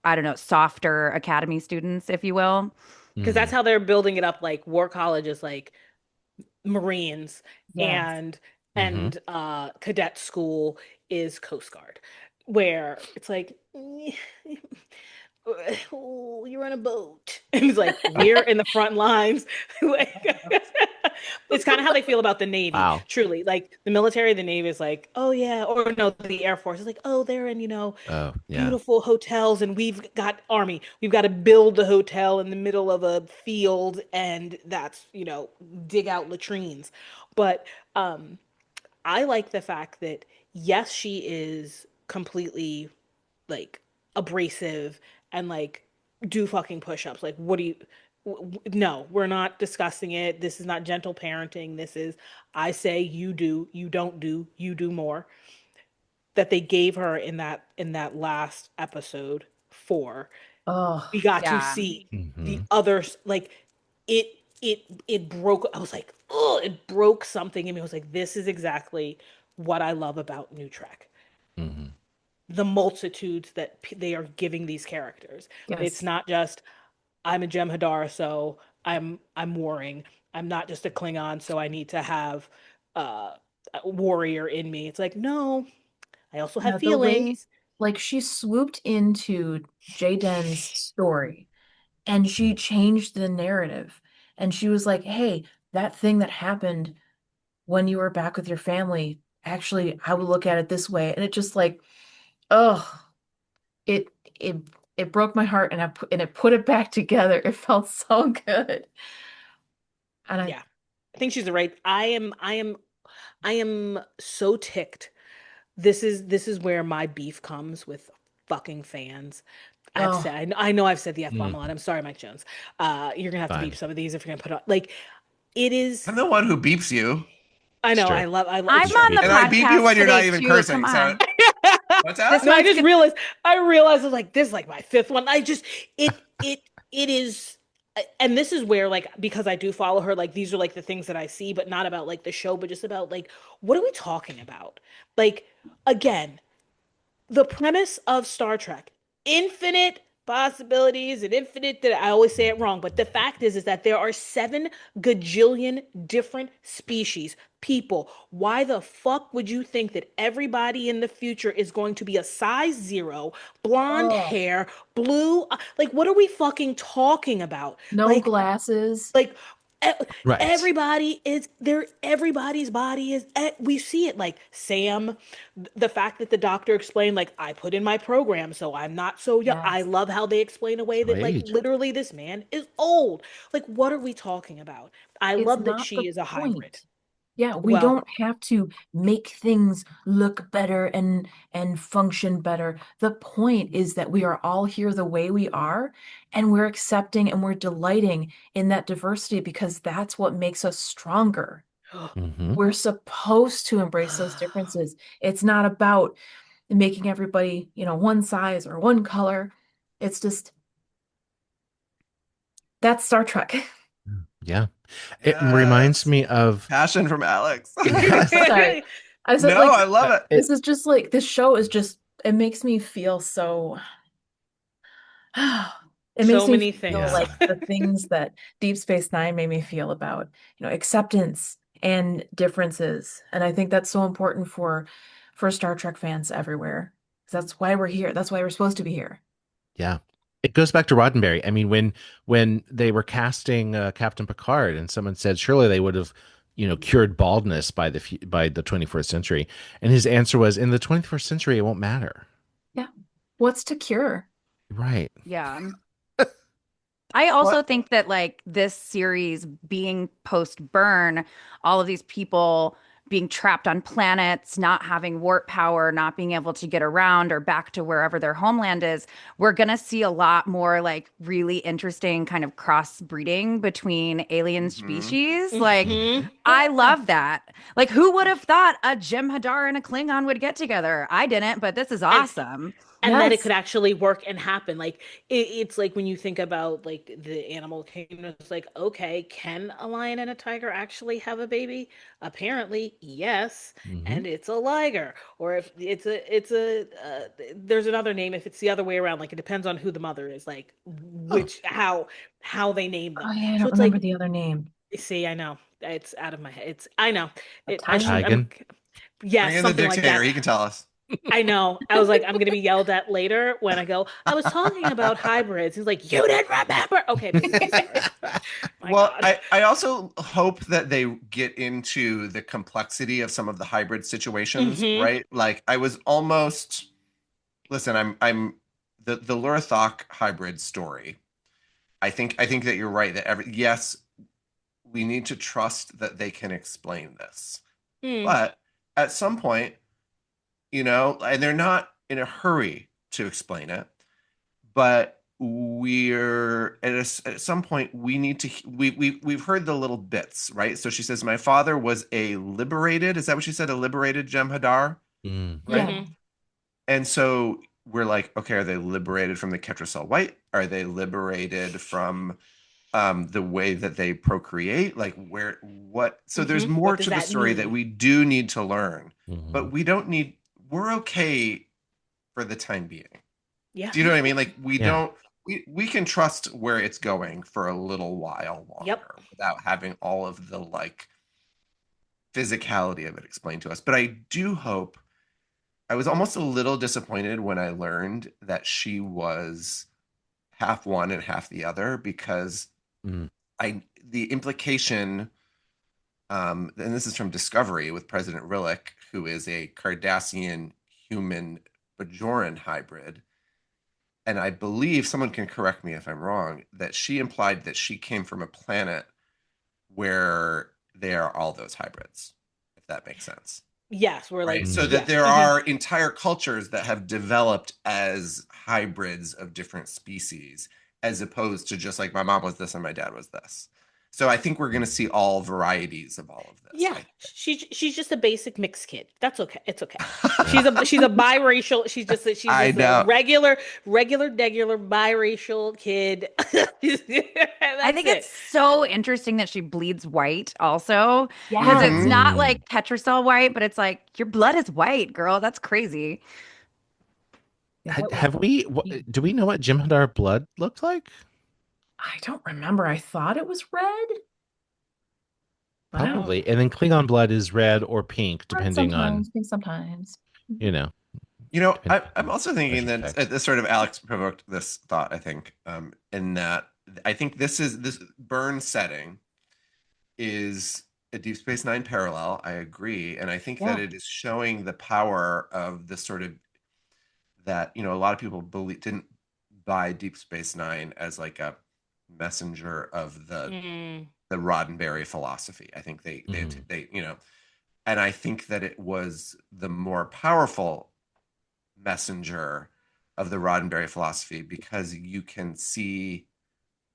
I don't know, softer academy students, if you will. Because that's how they're building it up. Like war college is like Marines and cadet school is Coast Guard. where it's like, oh, you're on a boat. And he's like, we're in the front lines. Like, it's kind of how they feel about the Navy, Wow. truly. Like the military, the Navy is like, oh yeah, or no, the Air Force is like, oh, they're in, Oh, yeah. beautiful hotels, and we've got Army. We've got to build a hotel in the middle of a field, and that's, dig out latrines. But I like the fact that yes, she is completely like abrasive and like do fucking push-ups. Like, what do you? No, we're not discussing it. This is not gentle parenting. This is I say you do, you don't do, you do more. That they gave her in that last episode 4. Oh, We got to Yeah. see the Hmm. others like it it broke. I was like, oh, it broke something in me. I was like, this is exactly what I love about New Trek. Hmm. The multitudes that they are giving these characters. It's yes. not just I'm a Jem'Hadar, so I'm warring. I'm not just a Klingon, so I need to have a warrior in me. It's like, no, I also have Yeah, the way feelings. like she swooped into Jaden's story and she changed the narrative. And she was like, hey, that thing that happened when you were back with your family, actually, I would look at it this way. And it just like, oh, it it it broke my heart and it put it back together. It felt so good. And I Yeah. I think she's right. I am so ticked. This is where my beef comes with fucking fans. oh, I know I've said the F-bomb a lot. Mm, I'm sorry, Mike Jones. You're gonna have to beep fine. some of these if you're gonna put on like it is. I'm the one who beeps you, I It's know. true. I love I'm You should sorry. on the beep and me. I beep you podcast when you're not today even too. Come cursing. So on. what's This that? No, I one's just good. realized. I realized I was like, this is like my fifth one. I just it is, and this is where like because I do follow her, like these are like the things that I see, but not about like the show, but just about like what are we talking about? Like again, the premise of Star Trek, infinite possibilities and infinite that I always say it wrong, but the fact is that there are 7 gajillion different species, people. Why the fuck would you think that everybody in the future is going to be a size 0, blonde oh, hair, blue? Like, what are we fucking talking about? no Like, glasses. like e- Right. everybody is there, everybody's body is we see it like Sam, the fact that the doctor explained like I put in my program so I'm not so young. I Yes. love how they explain away So that like age. literally this man is old. Like what are we talking about? I It's love that not the she is a hybrid. point. Yeah, we Well, don't have to make things look better and function better. The point is that we are all here the way we are, and we're accepting and we're delighting in that diversity because that's what makes us stronger. Hmm. We're supposed to embrace those differences. It's not about making everybody, one size or one color. It's just that's Star Trek. Yeah. It reminds Yes, me of, passion from Alex. yes. Sorry. I said No, like I love it. It, this is just like this show is just it makes me feel so it so makes me many feel things. yeah. like the things that Deep Space Nine made me feel about, acceptance and differences. And I think that's so important for Star Trek fans everywhere. 'Cause that's why we're here. That's why we're supposed to be here. Yeah. It goes back to Roddenberry. I mean, when they were casting Captain Picard, and someone said surely they would have, cured baldness by the 21st century, and his answer was, in the 21st century, it won't matter. Yeah. What's to cure? Right. Yeah. I What? also think that like this series being post burn, all of these people being trapped on planets, not having warp power, not being able to get around or back to wherever their homeland is, we're going to see a lot more like really interesting kind of crossbreeding between alien Hmm. species. Like, Hmm. I Yeah. love that. Like, who would have thought a Jem'Hadar and a Klingon would get together? I didn't, but this is And awesome. that it Yes. could actually work and happen. Like it's like when you think about like the animal kingdom, it's like, okay, can a lion and a tiger actually have a baby? Apparently, yes, Hmm. and it's a liger. Or if there's another name if it's the other way around. Like it depends on who the mother is, like Oh, which how they name Oh them. yeah, I So don't it's remember like, the other name. see, I know it's out of my head. It's I know A it. a I should. tiger? I'm Tigan. yes, Bring in the something like dictator. that. He can tell us. I know. I was like, I'm gonna be yelled at later when I go, I was talking about hybrids. He's like, you didn't remember. Okay, sorry. My Well, God. I also hope that they get into the complexity of some of the hybrid situations, Hmm. right? Like I was almost, listen, I'm the Lura Thok hybrid story. I think that you're right that yes, we need to trust that they can explain this. Mm. But at some point, and they're not in a hurry to explain it, but we're at some point we need to we've heard the little bits, right? So she says my father was a liberated, is that what she said, a liberated Jem'Hadar, right? Yeah. Hmm. And so we're like, okay, are they liberated from the Ketracel White? Are they liberated from the way that they procreate? Like what? So Hmm. there's more What does to the that story that mean? we do need to learn, Mhm. but we don't need, we're okay for the time being. Yeah. Do you know what I mean? Like we Yeah. don't, we can trust where it's going for a little while Yep. longer without having all of the like physicality of it explained to us. But I do hope, I was almost a little disappointed when I learned that she was half one and half the other, because Mm. the implication, and this is from Discovery with President Rillick, who is a Cardassian human Bajoran hybrid. And I believe, someone can correct me if I'm wrong, that she implied that she came from a planet where there are all those hybrids, if that makes sense. Yes, we're Right. like, So Mm. that yes. there Hmm. are entire cultures that have developed as hybrids of different species, as opposed to just like my mom was this and my dad was this. So I think we're going to see all varieties of all of this. Yeah, she's just a basic mixed kid. That's okay. It's okay. Yeah. She's a biracial. She's I just a know. regular biracial kid. I That's think it's it. so interesting that she bleeds white also, because Yes. it's Mhm. not Mm. like Tetracell white, but it's like your blood is white, girl. That's crazy. Yeah, that was Have we? Do we know what Jem'Hadar blood looked like? I don't remember. I thought it was red, but I don't Probably. And then Klingon blood is red or pink, red depending on, sometimes, pink sometimes. you know, I, depending I'm on also thinking that retrospect. this sort of Alex provoked this thought, I think, in that I think this burn setting is a Deep Space Nine parallel. I agree. And I think that Yeah. it is showing the power of the sort of, that, a lot of people didn't buy Deep Space Nine as like a messenger of Mm. the Roddenberry philosophy. I think Mhm. and I think that it was the more powerful messenger of the Roddenberry philosophy, because you can see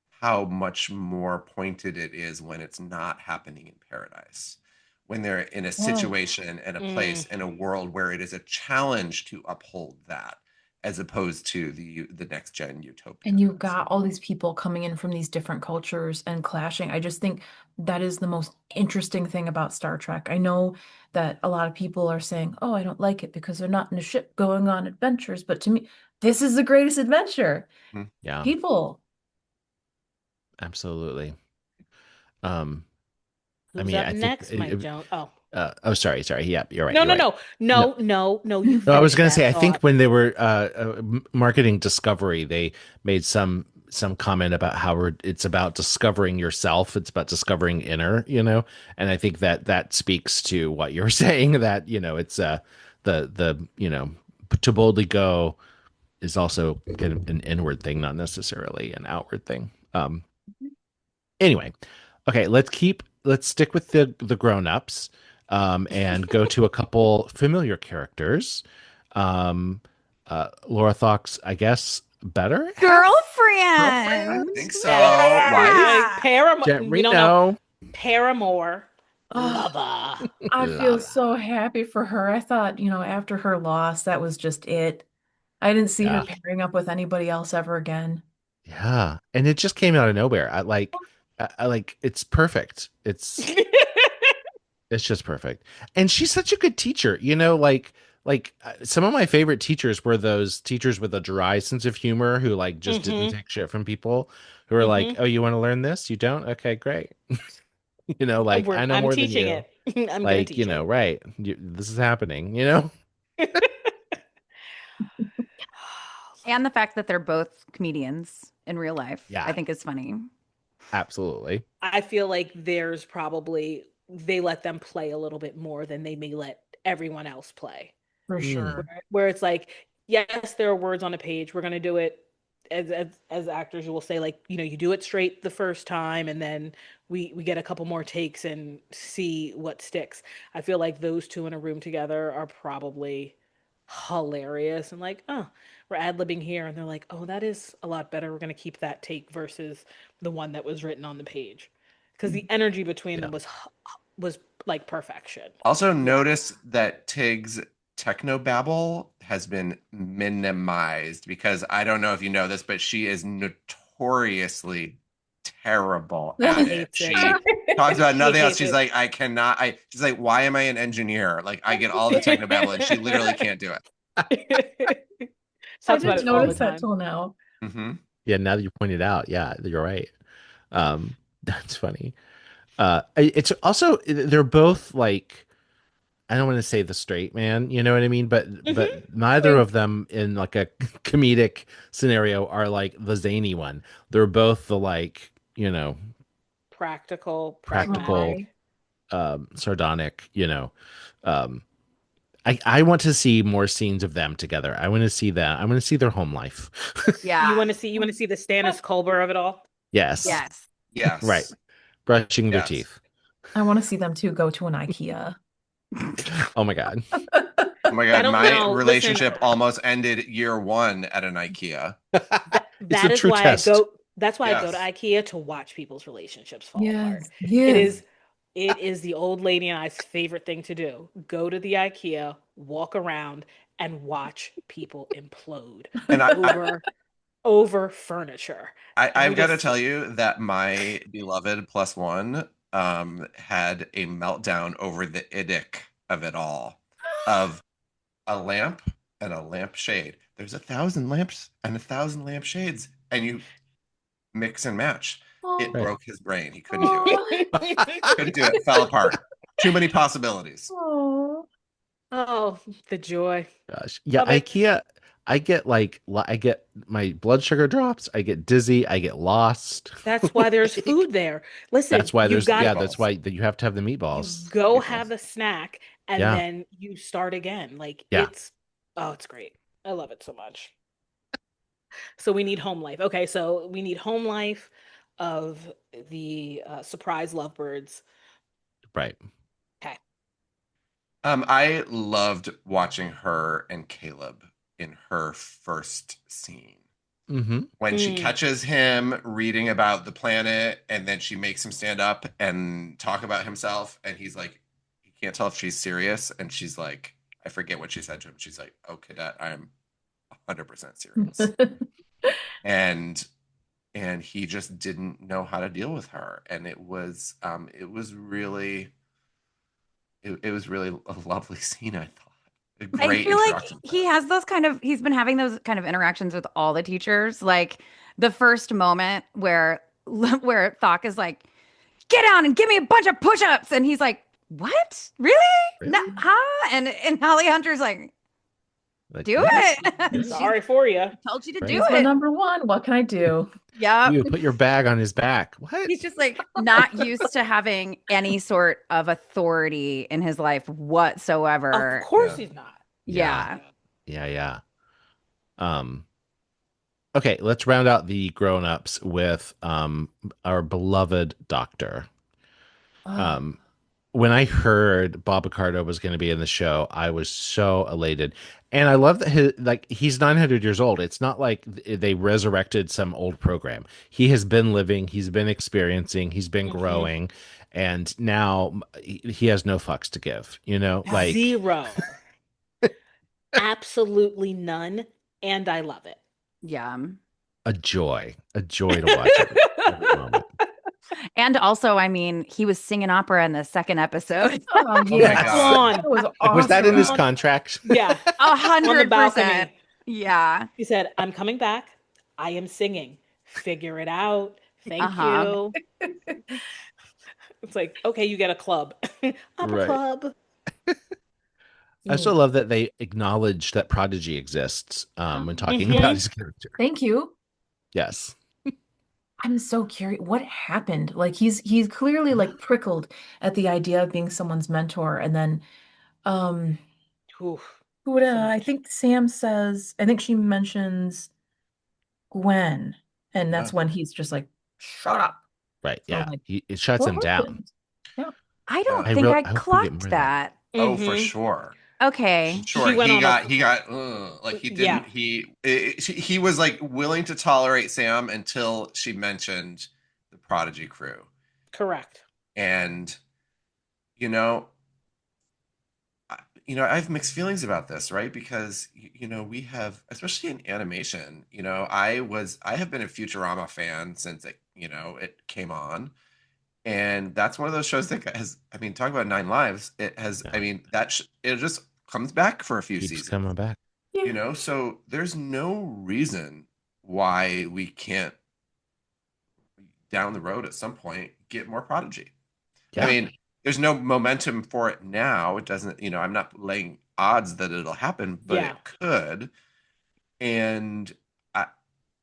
how much more pointed it is when it's not happening in paradise, when they're in a Yeah. situation and a place Mm. in a world where it is a challenge to uphold that, as opposed to the next gen utopia. And you've got all these people coming in from these different cultures and clashing. I just think that is the most interesting thing about Star Trek. I know that a lot of people are saying, oh, I don't like it because they're not in a ship going on adventures. But to me, this is the greatest adventure. Mhm. Yeah, People. absolutely. Um, I Who's mean, up I think. next, Mike Jones? Oh, Oh, sorry. Yeah, you're right. no, You're no, right. no, No, no, no, no. You no, I was finish going to that say. I think thought. when they were marketing Discovery, they made some comment about how it's about discovering yourself. It's about discovering inner, and I think that speaks to what you're saying. That it's the to boldly go is also kind of an inward thing, not necessarily an outward thing. Anyway, okay, let's stick with the grown-ups, and go to a couple familiar characters. Laura Thok's, I guess, better half Girlfriend, I Girlfriend. think so. Yes, Wife. like Paramore. Jett We don't know Reno. Paramour Oh, lover. I feel Ugh. so happy for her. I thought, after her loss, that was just it. I didn't see her Yeah, pairing up with anybody else ever again. yeah, and it just came out of nowhere. I like it's perfect. It's just perfect. And she's such a good teacher. Some of my favorite teachers were those teachers with a dry sense of humor who like just didn't Hmm. take shit from people, who are like, Hmm. "Oh, you want to learn this? You don't? Okay, great." Like I know I'm more than teaching you. it. I'm gonna Like, teach it. right. This is happening. And the fact that they're both comedians in real life, Yeah. I think is funny. Absolutely. I feel like there's probably they let them play a little bit more than they may let everyone else play. For sure. Where it's like, yes, there are words on a page. We're gonna do it as actors. You will say like, you do it straight the first time, and then we get a couple more takes and see what sticks. I feel like those two in a room together are probably hilarious and like, oh, we're ad-libbing here, and they're like, oh, that is a lot better. We're gonna keep that take versus the one that was written on the page, because the energy between them was like perfection. Also, notice that Tig's technobabble has been minimized because I don't know if you know this, but she is notoriously terrible at it. She talks about nothing else. She's like, I cannot. She's like, why am I an engineer? Like, I get all the technobabble, and she literally can't do it. I didn't notice that till now. Mm-hmm. Yeah, now that you pointed out, yeah, you're right. That's funny. It's also they're both like, I don't want to say the straight man, you know what I mean? But neither of them in like a comedic scenario are like the zany one. They're both the like, practical, sardonic, I want to see more scenes of them together. I want to see that. I want to see their home life. Yeah. You want to see the Stannis Culber of it all? Yes. Right. Brushing their teeth. I want to see them two go to an IKEA. Oh my God. Oh my God. My relationship almost ended year one at an IKEA. That is why test. That's why I go to IKEA, to watch people's relationships fall apart. It is the old lady and I's favorite thing to do. Go to the IKEA, walk around, and watch people implode over furniture. I've got to tell you that my beloved +1 had a meltdown over the idic of it all, of a lamp and a lampshade. There's 1,000 lamps and 1,000 lampshades, and you mix and match. It broke his brain. He couldn't do it. Couldn't do it. Fell apart. Too many possibilities. Oh, the joy. Gosh. Yeah, IKEA. I get my blood sugar drops. I get dizzy. I get lost. That's why there's food there. Listen, that's why that's why you have to have the meatballs. Go have a snack and then you start again. Like it's great. I love it so much. So we need home life. Okay, so we need home life of the surprise lovebirds. Right. Okay. I loved watching her and Caleb in her first scene. Mm-hmm. When she catches him reading about the planet, and then she makes him stand up and talk about himself, and he's like, he can't tell if she's serious, and she's like, I forget what she said to him. She's like, oh, cadet, I am 100% serious. and he just didn't know how to deal with her, and it was really a lovely scene, I thought. I feel like he's been having those kind of interactions with all the teachers. Like the first moment where Thok is like, get down and give me a bunch of push-ups. And he's like, what? Really? No, huh? And Holly Hunter's like, do it. Sorry for you. Told you to He's do my it. number one. What can I do? Yeah. You put your bag on his back. What? He's just like not used to having any sort of authority in his life whatsoever. Of course he's not. Yeah. Okay, let's round out the grown-ups with our beloved doctor. When I heard Bob Picardo was going to be in the show, I was so elated. And I love that he's 900 years old. It's not like they resurrected some old program. He has been living, he's been experiencing, he's been growing, and now he has no fucks to give, like zero. Absolutely none, and I love it. Yeah. A joy to watch it every moment. And also, I mean, he was singing opera in the second episode. Oh, yeah. That was awesome. Was that in his contract? Yeah. 100%. Yeah. He said, I'm coming back. I am singing. Figure it out. Thank you. It's like, okay, you get a club. I'm a club. I also love that they acknowledge that Prodigy exists when talking about his character. Thank you. Yes. I'm so curious. What happened? Like he's clearly like prickled at the idea of being someone's mentor, and then um Oof, I think Sam says, I think she mentions Gwen, and that's when he's just like, shut up. Right. So Yeah. like, It shuts what him down. happened? Yeah. I don't I think really I I hope we get more clocked of that. that. Oh, for sure. Okay. Sure. He went on He got like he didn't he was like willing to tolerate Sam until she mentioned the Prodigy crew. Correct. And you know, I have mixed feelings about this, right? Because we have, especially in animation, I have been a Futurama fan since it came on. And that's one of those shows that has, I mean, talk about 9 lives. It has, I mean, it just comes back for a few Keeps seasons. coming back. So there's no reason why we can't down the road at some point get more Prodigy. Yeah. I mean, there's no momentum for it now. It doesn't, I'm not laying odds that it'll happen, but it could. And I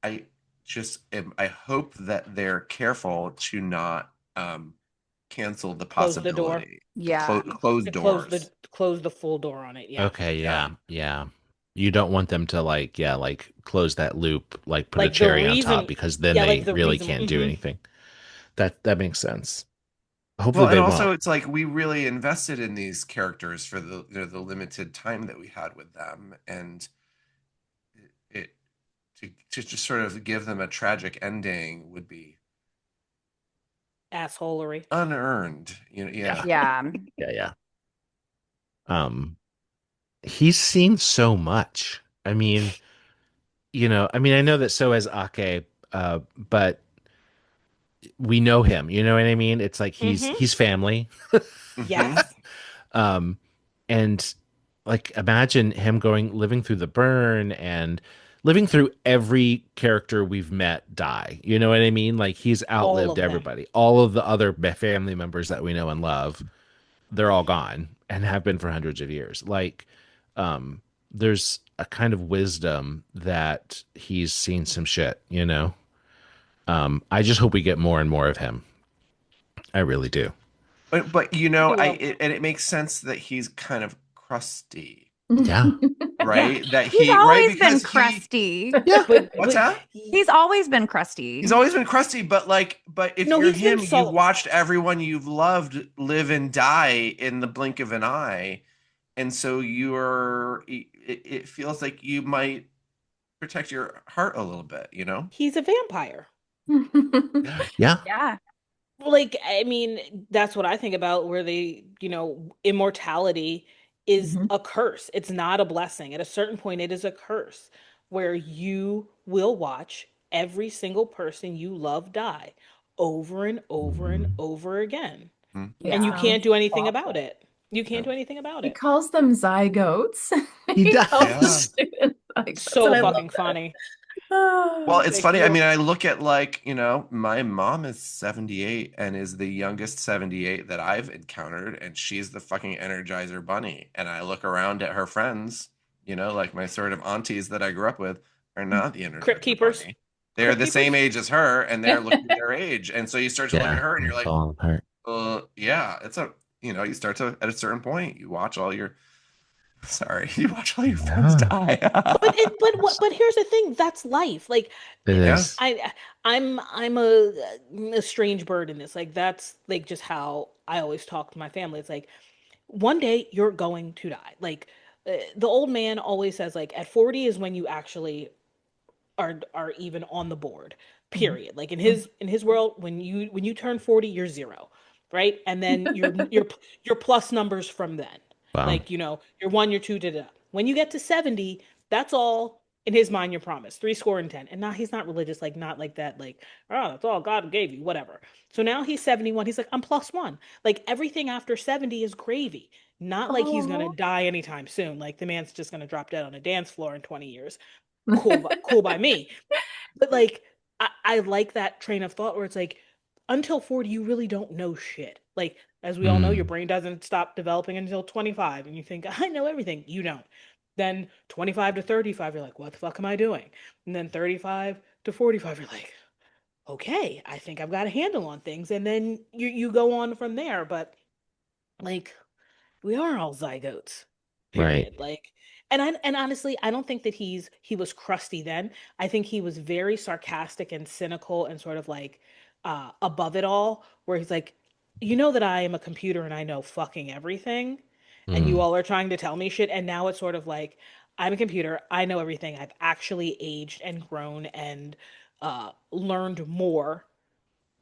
I hope that they're careful to not cancel the Close the door. possibility. Yeah. Close doors. Close the full door on it. Yeah. Okay, yeah. You don't want them to like close that loop, like put a Like the cherry on reason- top, because then yeah, they like the really reason- can't do anything. That makes sense. Hopefully Well, and they also won't. it's like we really invested in these characters for the the limited time that we had with them, and it to just sort of give them a tragic ending would be Assholery. unearned. Yeah. Yeah. He's seen so much. I mean, I know that so has Ake, but we know him, you know what I mean? It's like he's family. Yes. And like imagine him living through the burn and living through every character we've met die. You know what I mean? Like he's outlived everybody. All of the other family members that we know and love, they're all gone and have been for hundreds of years. Like there's a kind of wisdom that he's seen some shit, I just hope we get more and more of him. I really do. But and it makes sense that he's kind of crusty. Yeah. Right? That he's always been crusty. What's that? He's always been crusty. He's always been crusty, but if you're him, you've watched everyone you've loved live and die in the blink of an eye. And so it feels like you might protect your heart a little bit, He's a vampire. Yeah. Like, I mean, that's what I think about, where immortality is a curse. It's not a blessing. At a certain point, it is a curse where you will watch every single person you love die over and over and over again. And you can't do anything about it. You can't do anything about He it. calls them zygotes. He does. So fucking funny. Well, it's funny. I mean, I look at my mom is 78 and is the youngest 78 that I've encountered, and she's the fucking Energizer Bunny. And I look around at her friends, like my sort of aunties that I grew up with, are not the Energizer Crypt Keepers. Bunny. They're the same age as her, and they're looking their age. And so you start to look at her, and you're like, yeah, it's you start to, at a certain point, you watch all your friends die. but here's the thing, that's life. Like, it is. I'm a strange bird in this. Like, that's like just how I always talk to my family. It's like, one day you're going to die. Like, the old man always says, like, at 40 is when you actually are even on the board, period. Like in his world, when you turn 40, you're zero, right? And then your plus numbers from then. Wow. Like, you're 1, you're 2, da. When you get to 70, that's all in his mind you're promised. 70. And now he's not religious, like not like that, like, oh, that's all God gave you, whatever. So now he's 71. He's like, I'm +1. Like, everything after 70 is gravy. Not like he's gonna die anytime soon. Like, the man's just gonna drop dead on a dance floor in 20 years. Cool by me. But like, I like that train of thought where it's like, until 40, you really don't know shit. Like, as we all know, your brain doesn't stop developing until 25, and you think, I know everything. You don't. Then 25 to 35, you're like, what the fuck am I doing? And then 35 to 45, you're like, okay, I think I've got a handle on things. And then you go on from there. But like, we are all zygotes, Right. period. Like, and honestly, I don't think that he was crusty then. I think he was very sarcastic and cynical and sort of like above it all, where he's like, you know that I am a computer and I know fucking everything, and you all are trying to tell me shit. And now it's sort of like, I'm a computer, I know everything. I've actually aged and grown and learned more,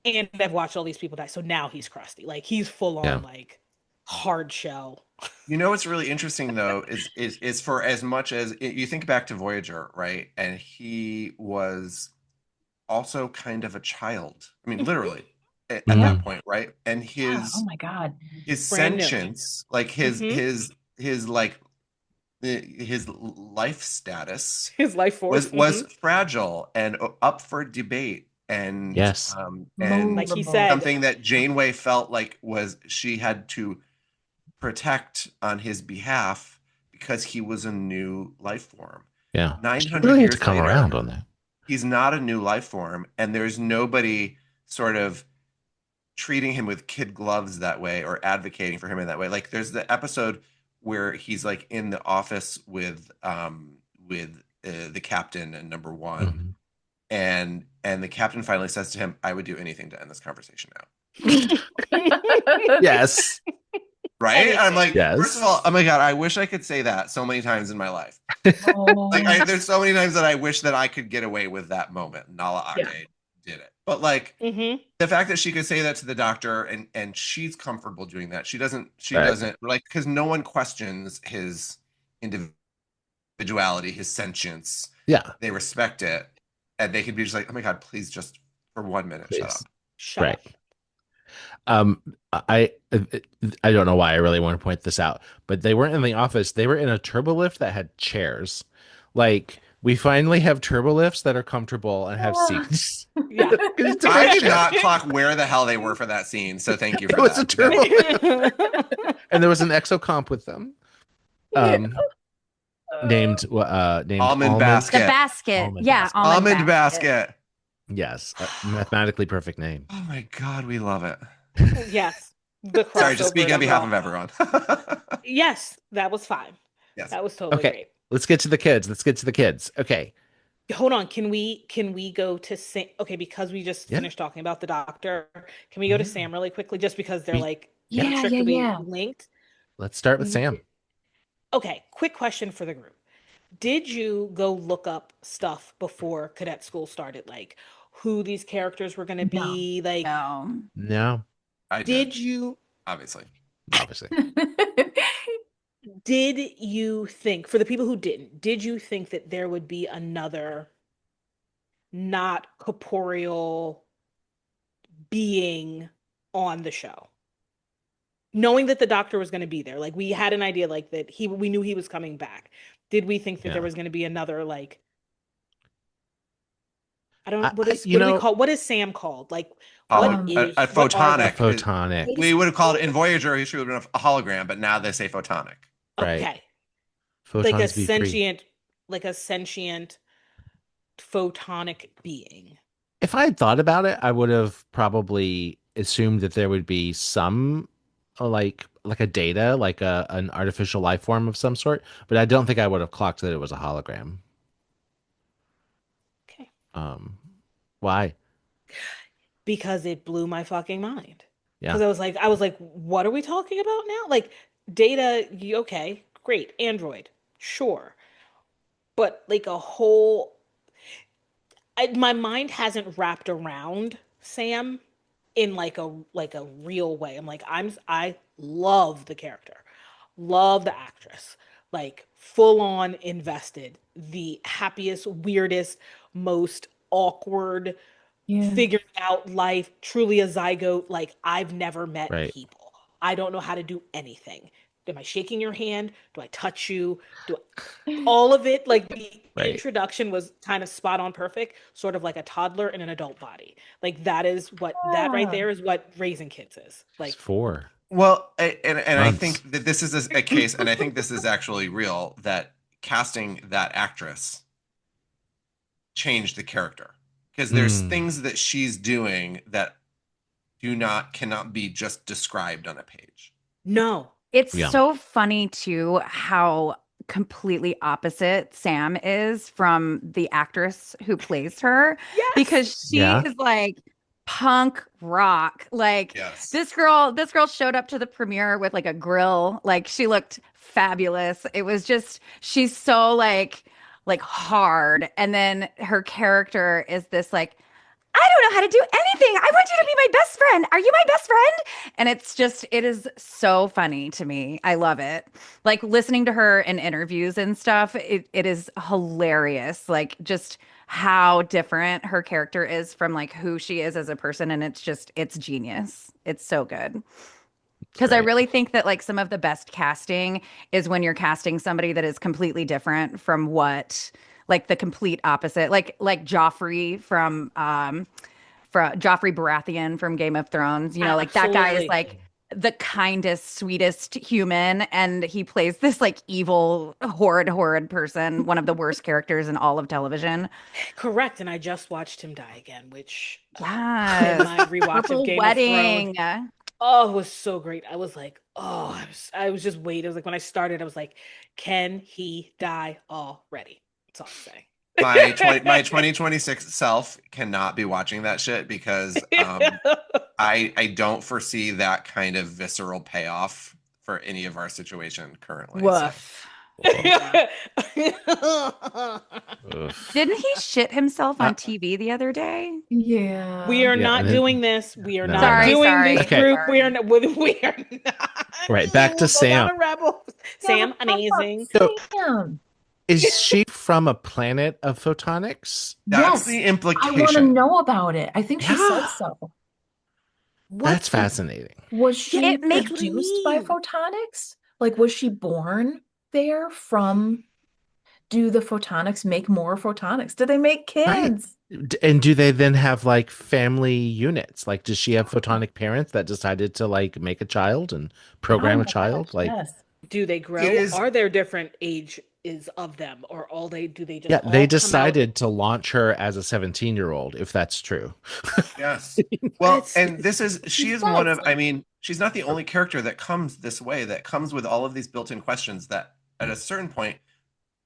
and I've watched all these people die. So now he's crusty. Like, he's full Yeah. on like hard shell. You know what's really interesting though is for as much as you think back to Voyager, right? And he was also kind of a child. I mean, literally at that point, right? And Oh my God. his Brand new. sentience, like his like his life status, His life force was fragile and up for debate. And Yes. and like he said, something that Janeway felt like was she had to protect on his behalf because he was a new life form. Yeah. 900 really years need to come later, around on that. he's not a new life form, and there's nobody sort of treating him with kid gloves that way or advocating for him in that way. Like, there's the episode where he's like in the office with the captain and number one, and the captain finally says to him, "I would do anything to end this conversation now." Yes. Right? I'm like, yes. First of all, oh my God, I wish I could say that so many times in my life. Like, there's so many times that I wish that I could get away with that moment. Nahla Ake did it. But like the fact that she could say that to the doctor and she's comfortable doing that. She doesn't like, because no one questions his individuality, his sentience. Yeah. They respect it. And they could be just like, oh my God, please just for 1 minute, Please. shut up. Shut up. I don't know why I really want to point this out, but they weren't in the office. They were in a turbolift that had chairs. Like, we finally have turbolifts that are comfortable and have seats. Yeah. I did not clock where the hell they were for that scene, so thank you for It was that. a turbolift. And there was an exocomp with them. Named Almond Basket. The basket. Almond Yeah. Basket. Almond Basket. Yes. A mathematically perfect name. Oh my God, we love it. Yes. The Sorry, just speaking on behalf of everyone. everyone. Yes, that was fine. Yes. That was totally great. Let's get to the kids. Okay. Hold on. Can we go to Sam? Okay, because we just finished talking about the doctor. Can we go to Sam really quickly, just because they're like inextricably linked? Let's start with Sam. Okay, quick question for the group. Did you go look up stuff before cadet school started, like who these characters were going to be? Like, No. I did you? Obviously. Did you think, for the people who did you think that there would be another not corporeal being on the show? Knowing that the doctor was going to be there, like, we had an idea, like, that we knew he was coming back. Did we think that there was going to be another, like, I don't know, what do we call, what is Sam called? Like, what is a photonic? Photonic. We would have called it in Voyager. She would have been a hologram, but now they say photonic. Right. Okay. Photons like a be sentient, free. like a sentient photonic being. If I had thought about it, I would have probably assumed that there would be some like a data, like an artificial life form of some sort, but I don't think I would have clocked that it was a hologram. Okay. Why? Because it blew my fucking mind. Yeah. Because I was like, what are we talking about now? Like, data, okay, great. Android, sure. But like a whole, my mind hasn't wrapped around Sam in like a real way. I'm like, I love the character, love the actress, like full on invested, the happiest, weirdest, most awkward, figuring out life, truly a zygote. Like, I've never met people. I don't know how to do anything. am I shaking your hand? Do I touch you? Do all of it, like the Right. introduction was kind of spot on perfect, sort of like a toddler in an adult body. Like that is what that right there is what raising kids is. She's Like 4 Well, and I months. think that this is a case, and I think this is actually real, that casting that actress changed the character because there's Mm. things that she's doing that cannot be just described on a page. no. It's Yeah. so funny too how completely opposite Sam is from the actress who plays her Yes. because she Yeah. is like punk rock. Like Yes. this girl showed up to the premiere with like a grill. Like she looked fabulous. It was just she's so like hard, and then her character is this like I don't know how to do anything. I want you to be my best friend. Are you my best friend? And it's just, it is so funny to me. I love it. Like listening to her in interviews and stuff, it is hilarious. Like just how different her character is from like who she is as a person. And it's just, it's genius. It's so good. Because I Great. really think that like some of the best casting is when you're casting somebody that is completely different from what like the complete opposite. Like Joffrey from Joffrey Baratheon from Game of Thrones. You know, like that guy is Absolutely. like the kindest, sweetest human, and he plays this like evil, horrid person, one of the worst characters in all of television. Correct. And I just watched him die again, which in Yes. my rewatch of Purple Game of Thrones. Wedding. Oh, it was so great. I was like, oh, I was just waiting. It was like when I started, I was like, can he die already? That's all I'm saying. My 2026 self cannot be watching that shit because I don't foresee that kind of visceral payoff for any of our situation currently. So Woof. Oof. Didn't he shit himself Uh, on TV the other day? We Yeah. are yeah, not and then doing this. We are no, not we're not. doing this Sorry. Okay. group. We are Sorry. not. We are not. Right, back to We'll go down Sam. a rebel. Yeah, Sam, let's talk about amazing. So Sam. is she from a planet of photonics? that's Yes, the I want to implication. know about it. I think she said Yeah. so. That's What's fascinating. Was Yeah, she It makes that's what I produced by mean. photonics? Like, was she born there from? Do the photonics make more photonics? Do they make Right. kids? And do they then have like family units? Like, does she have photonic parents that decided to like make a child and Oh program a my gosh, child? Like, yes. Do they It grow? is Are there different ages of them, or all they do they just yeah, they all come out? decided to launch her as a 17-year-old, if that's true. yes. Well, It's and this is She she is one said of I so. mean, she's not the only character that comes this way that comes with all of these built-in questions that at a certain point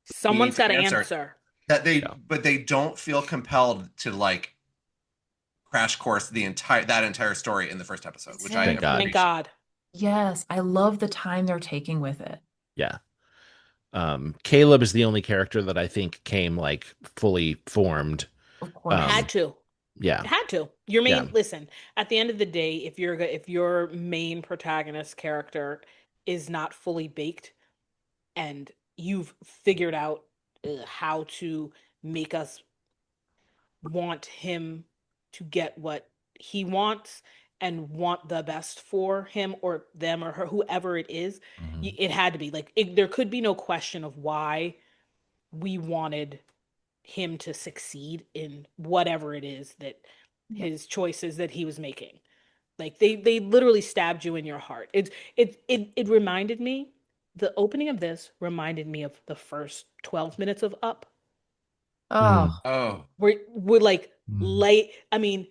we need someone's got to to answer answer. that Yeah. but they don't feel compelled to like crash course that entire story in the first episode, which I Thank Exactly. God. Thank appreciate. God. Yes, I love the time they're taking with it. Yeah. Caleb is the only character that I think came like fully formed. Of course. Um, Had to. yeah. Had to. Your Yeah. main listen, at the end of the day, if your main protagonist character is not fully baked and you've figured out how to make us want him to get what he wants and want the best for him or them or her, whoever it is, Mhm. it had to be like there could be no question of why we wanted him to succeed in whatever it is that Yeah. his choices that he was making. Like they literally stabbed you in your heart. It reminded me, the opening of this reminded me of the first 12 minutes of Up, Mm. Oh, Oh, where we're like Mm. late. I mean,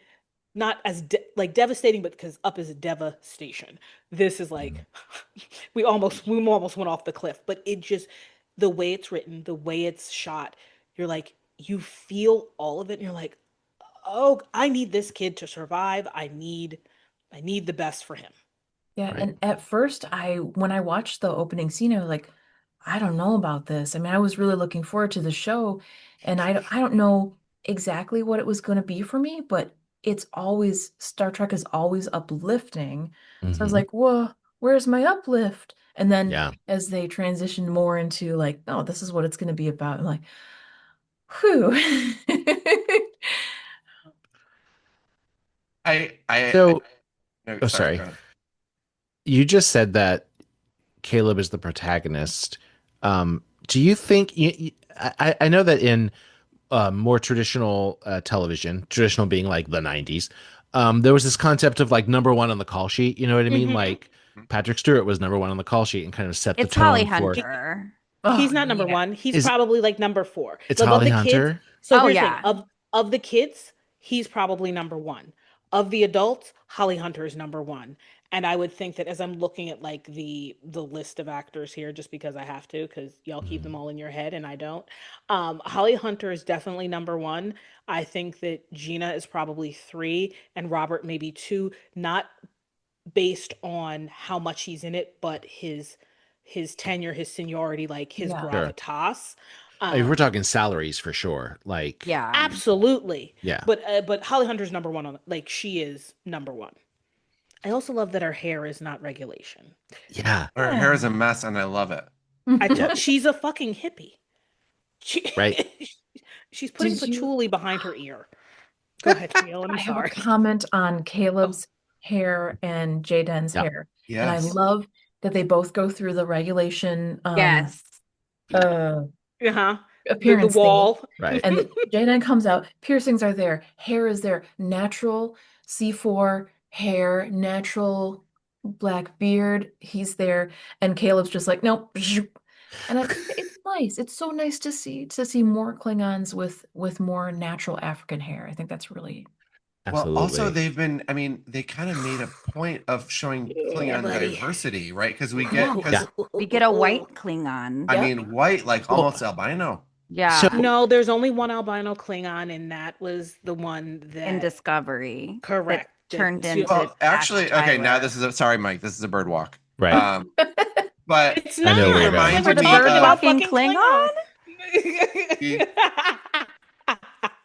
not as like devastating, but because Up is a devastation. This is like Mm. we almost went off the cliff. But it just the way it's written, the way it's shot, you're like you feel all of it, and you're like, oh, I need this kid to survive. I need the best for him. yeah. Right. And at first, when I watched the opening scene, I was like, I don't know about this. I mean, I was really looking forward to the show, and I don't know exactly what it was going to be for me, but Star Trek is always uplifting. So I was Mhm. like, whoa, where's my uplift? And then Yeah. as they transitioned more into like, oh, this is what it's going to be about, I'm like, whew. I So, no, oh, sorry, sorry. go ahead. You just said that Caleb is the protagonist. Do you think I know that in more traditional television, traditional being like the 90s, there was this concept of like number one on the call sheet. You know what I mean? Like Patrick Stewart was number one on the call sheet and kind of set the It's Holly tone for. Hunter. He's Oh, not number Yeah. one. He's Is probably like number four. it's Of Holly the kids. Hunter? So Oh here's the thing. yeah. Of the kids, he's probably number one. Of the adults, Holly Hunter is number one. And I would think that as I'm looking at like the list of actors here, just because I have to, because y'all keep them Mhm. all in your head and I don't. Holly Hunter is definitely number one. I think that Gina is probably three and Robert maybe two, not based on how much he's in it, but his tenure, his seniority, like his yeah. Sure. gravitas. I mean, we're Um, talking salaries for sure. Like, Yeah. absolutely. yeah, But Holly Hunter's number one on like she is number one. I also love that her hair is not regulation. yeah, Her hair is a mess, and I love it. Yeah. She's a fucking hippie. She, right. she's putting Did you? patchouli behind her ear. Go ahead, Neil. I'm I have a sorry. comment on Oh, Caleb's hair and Jaden's Yeah. hair, and I Yes. love that they both go through the regulation Yes. uh uh-huh. The appearance thingy. wall. Right. And Jaden comes out, piercings are there, hair is there, natural C4 hair, natural black beard, he's there, and Caleb's just like, nope. And I think it's nice. It's so nice to see more Klingons with more natural African hair. I think that's really Well, also Absolutely. I mean, they kind of made a point of showing Yeah, Klingon buddy. diversity, right? Because Yeah. We get a white Klingon. I Yep. mean, white, like Well, almost albino. so Yeah. No, there's only one albino Klingon, and that was the one In that Discovery. correct. That turned That- into Well, Dash actually, okay, now Tyler. this is sorry, Mike, this is a bird walk. right. But It's I know not. where you're going. reminded For the me bird of walking Klingon?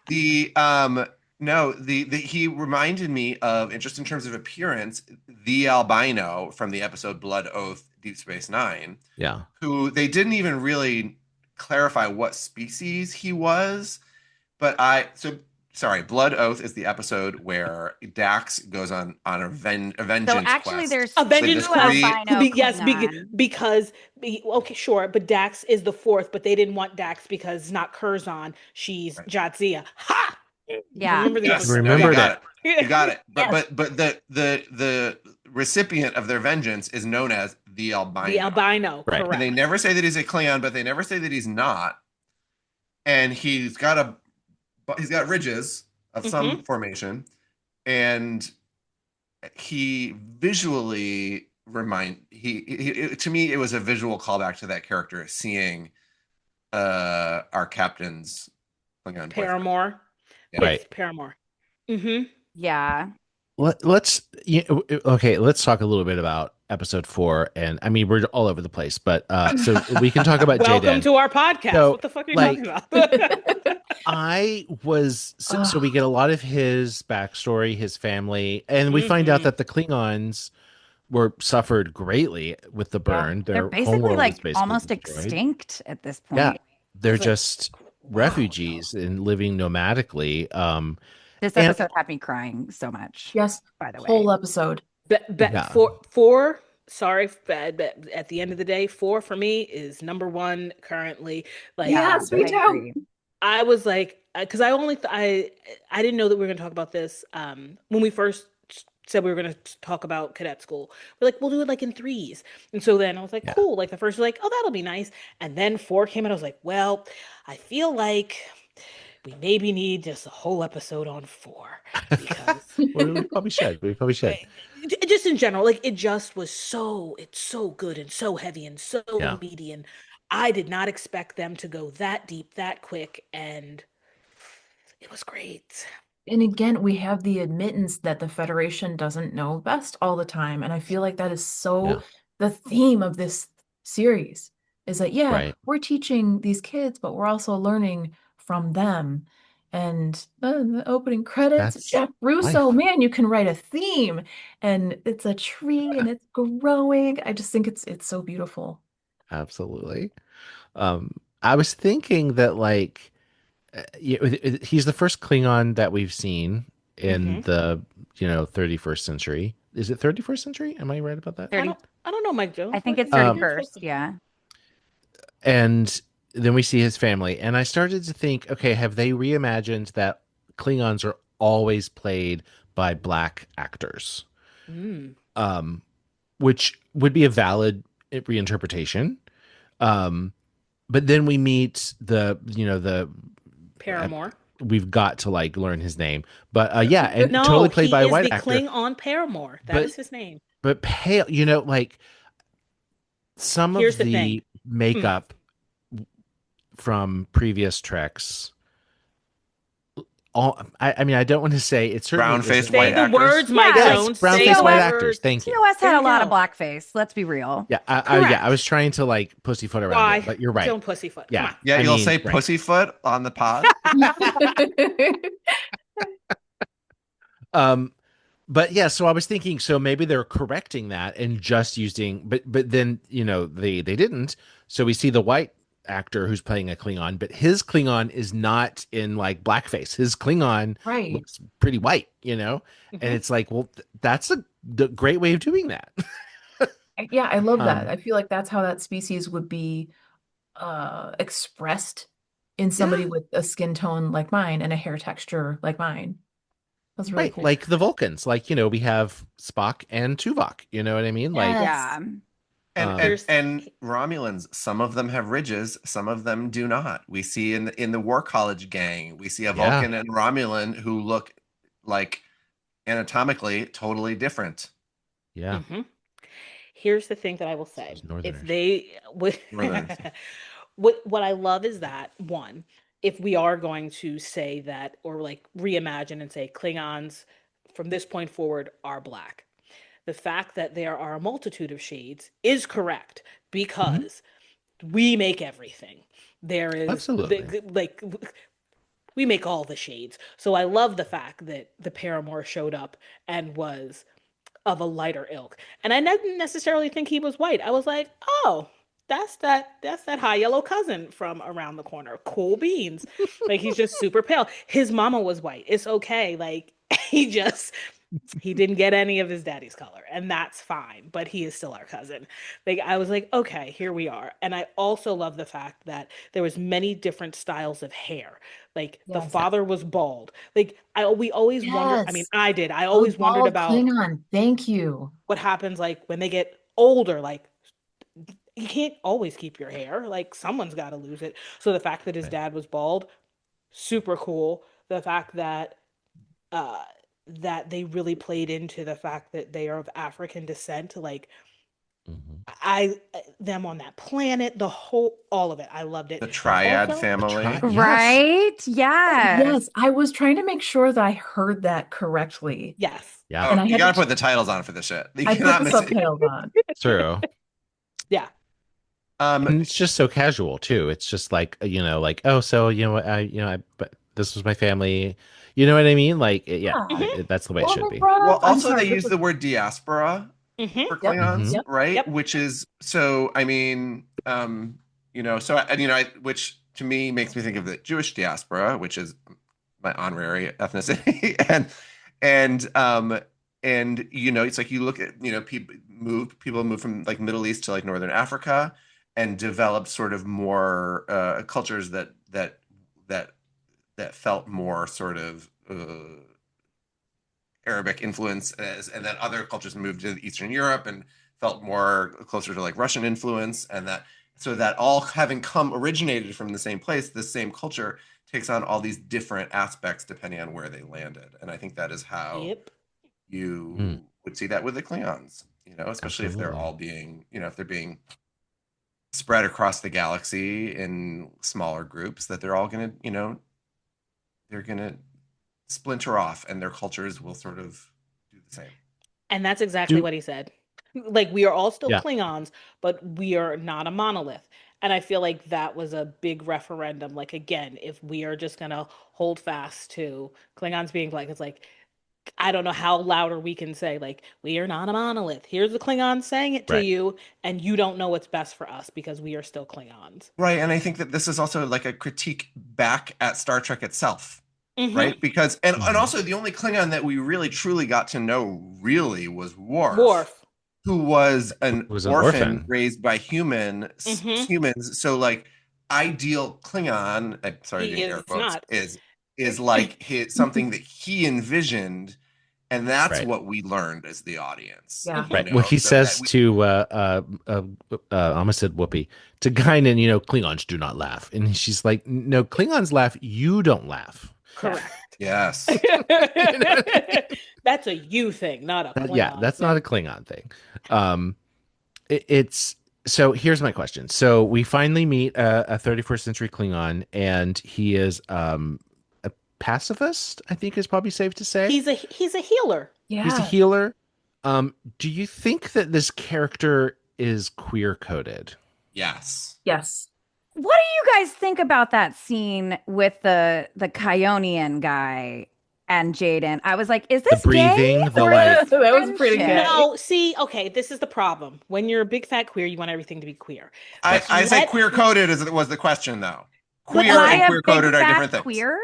the no, the he reminded me of, and just in terms of appearance, the albino from the episode Blood Oath Deep Space Nine, Yeah. who they didn't even really clarify what species he was. But sorry, Blood Oath is the episode where Dax goes on a vengeance So actually, quest. there's A vengeance two quest. albino Yes, Klingon. because okay, sure, but Dax is the fourth, but they didn't want Dax because it's not Curzon, she's Right. Jadzia. Ha! Yeah. Remember the Yes, episode? no, you Remembered got it. it. You got it. But Yes. but the recipient of their vengeance is known as the albino. The albino, Right. correct. And they never say that he's a Klingon, but they never say that he's not. And he's got ridges of some formation, and he visually to me it was a visual callback to that character seeing our captain's Klingon boyfriend. Paramore. Yeah. Right. Yes, Paramore. Mm-hmm. Yeah. Let's okay, let's talk a little bit about episode 4. And I mean, we're all over the place, but so we can talk about Welcome Jaden. to our podcast. So, What the fuck are you like- talking about? I was so we get a lot of his backstory, his family, and we find out that the Klingons were suffered greatly with the burn. They're Their basically homeworld like was basically almost destroyed. extinct at this point. Yeah, they're It's like, just refugees and living nomadically. This And- episode had me crying so much. yes, By the way. whole episode. Yeah. Four. Sorry, but at the end of the day, 4 for me is number 1 currently. Like, Yes, me I too. agree. I was like, because I didn't know that we were going to talk about this when we first said we were going to talk about cadet school. We're like, we'll do it like in 3s. And so then I was like, Yeah. cool. Like the first was like, oh, that'll be nice. And then 4 came and I was like, well, I feel like we maybe need just a whole episode on 4 because Well, we probably should. We probably should. just in general, like it just was it's so good and so heavy and so Yeah. meaty, and I did not expect them to go that deep that quick, and it was great. And again, we have the admittance that the Federation doesn't know best all the time. And I feel like that is so Yeah. the theme of this series is that, yeah, Right. we're teaching these kids, but we're also learning from them. And the opening credits, That's Jeff Russo, life. man, you can write a theme and it's a tree and it's growing. I just think it's so beautiful. Absolutely. I was thinking that like he's the first Klingon that we've seen in the 31st century. is it 31st century? Am I right about that? 30. I don't know, Mike Jones. I think it's What year 31st. Yeah. And then we see his family, and I started to think, okay, have they reimagined that Klingons are always played by black actors? Um, which would be a valid reinterpretation. But then we meet the Paramore. We've got to like learn his name, but yeah, and No, totally played he by a is white the actor. Klingon Paramore. That is his name. But pale, like some Here's of the thing. makeup from previous Treks. I mean, I don't want to say it's certainly brown-faced Say white the actors. words, Mike Yes, Jones. brown-faced Say white the actors. words. Thank you. TOS had There a you lot go. of blackface. Let's be real. Yeah, Correct. I was trying to like pussyfoot around Why? it, but you're right. Don't pussyfoot. Yeah. Come on. Yeah, I you'll mean, say right. pussyfoot on the pod. But yeah, so I was thinking, so maybe they're correcting that and just using, but then they didn't. So we see the white actor who's playing a Klingon, but his Klingon is not in like blackface. His Klingon looks pretty white, and it's like, well, that's a great way of doing that. Yeah, I love that. I feel like that's how that species would be expressed in somebody with a skin tone like mine and a hair texture like mine. That's really Right, cool. like the Vulcans, like we have Spock and Tuvok. You know what I mean? Like, Yeah. And Romulans, some of them have ridges, some of them do not. We see in the War College gang, we see a Vulcan and Romulan who look like anatomically totally different. Yeah. Here's the thing that I will say: if they what I love is that one, if we are going to say that or like reimagine and say Klingons from this point forward are black, the fact that there are a multitude of shades is correct because we make everything. There is absolutely like we make all the shades. So I love the fact that the Paramore showed up and was of a lighter ilk. And I didn't necessarily think he was white. I was like, oh, that's that high yellow cousin from around the corner. Cool beans. Like he's just super pale. His mama was white. It's okay. Like he didn't get any of his daddy's color, and that's fine, but he is still our cousin. Like I was like, okay, here we are. And I also love the fact that there was many different styles of hair. Like the father was bald. Like we always wondered, I mean, I did. I always wondered about Klingon. Thank you. what happens like when they get older, like you can't always keep your hair. Like someone's got to lose it. So the fact that his dad was bald, super cool. The fact that that they really played into the fact that they are of African descent, like them on that planet, all of it. I loved it. The Triad family. Right? Yes. Yes, I was trying to make sure that I heard that correctly. Yes. Yeah. Oh, and you gotta put the titles on for this shit. You I cannot put the miss it. subtitles on. True. Yeah. And it's just so casual too. It's just like like, oh, so but this was my family. You know what I mean? Like, that's the way it should be. Well, also they use the word diaspora for Klingons, right? Yep. Which is so. I mean, which to me makes me think of the Jewish diaspora, which is my honorary ethnicity, and it's like you look at people move from like Middle East to like Northern Africa and developed sort of more cultures that felt more sort of Arabic influence, and then other cultures moved to Eastern Europe and felt more closer to like Russian influence, and that all having originated from the same place, the same culture takes on all these different aspects depending on where they landed, and I think that is how you would see that with the Klingons, especially if they're all being, if they're being spread across the galaxy in smaller groups, that they're all gonna, they're gonna splinter off and their cultures will sort of do the same. And that's exactly what he said. Like we are all still Klingons, but we are not a monolith. And I feel like that was a big referendum. Like again, if we are just gonna hold fast to Klingons being black, it's like I don't know how louder we can say, like, we are not a monolith. Here's the Klingons saying it to you, and you don't know what's best for us because we are still Klingons. Right, and I think that this is also like a critique back at Star Trek itself. right? Because and also the only Klingon that we really truly got to know really was Worf, who was an orphan orphan raised by humans. So like ideal Klingon, I'm sorry, he doing air is quotes, not. is like something that he envisioned, and that's Right. what we learned as the audience. Yeah. you Right. know, Well, he so says that we- to I almost said Whoopi, to Guinan, you know, Klingons do not laugh. And she's like, no, Klingons laugh, you don't laugh. Correct. yes. You know what I mean? That's a you thing, not a Klingon Yeah, that's thing. not a Klingon thing. It's so here's my question. So we finally meet a 31st century Klingon, and he is a pacifist, I think is probably safe to say. He's a healer. Yeah. He's a healer. Do you think that this character is queer coded? Yes. Yes. What do you guys think about that scene with the Kionian guy and Jaden? I was like, is The this breathing, gay? the or like. is this That was pretty friendship? good. No, see, okay, this is the problem. When you're a big fat queer, you want everything to be queer. I say queer coded was the question though. But Queer am I and a queer coded big are fat different things. queer?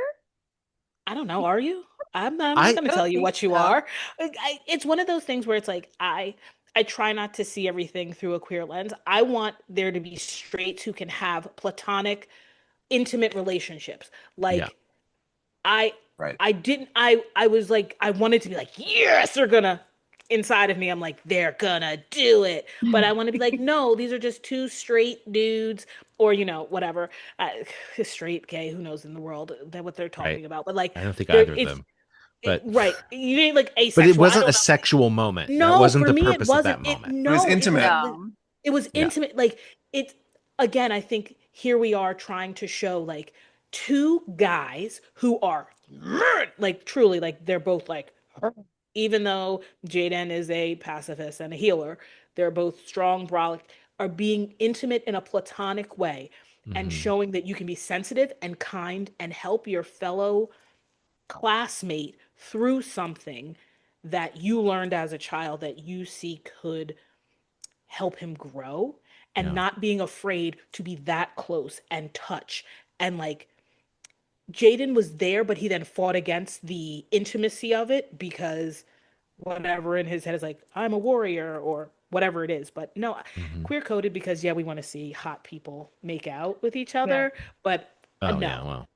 I don't know. Are you? I'm not I going to don't tell you think what you so. are. It's one of those things where it's like I try not to see everything through a queer lens. I want there to be straights who can have platonic, intimate relationships. Like Yeah. Right. I was like I wanted to be like yes they're gonna inside of me I'm like they're gonna do it, but I want to be like no, these are just two straight dudes or you know whatever, straight gay, who knows in the world that what they're talking Right. about, but like I don't think there either of it's them. But right, you ain't like asexual. but it I wasn't don't a know. sexual moment. That No, wasn't for the me it purpose of that wasn't. It moment. no, It was intimate. No. it was Yeah. intimate. Like it's again, I think here we are trying to show like two guys who are like truly like they're both like even though Jaden is a pacifist and a healer, they're both strong, brolic, are being intimate in a platonic way and Mhm. showing that you can be sensitive and kind and help your fellow classmate through something that you learned as a child that you see could help him grow and Yeah. not being afraid to be that close and touch and like Jaden was there but he then fought against the intimacy of it because whatever in his head is like I'm a warrior or whatever it is, but no, Mhm. queer coded because yeah we want to see hot people make out with each other, but Oh no, yeah, well.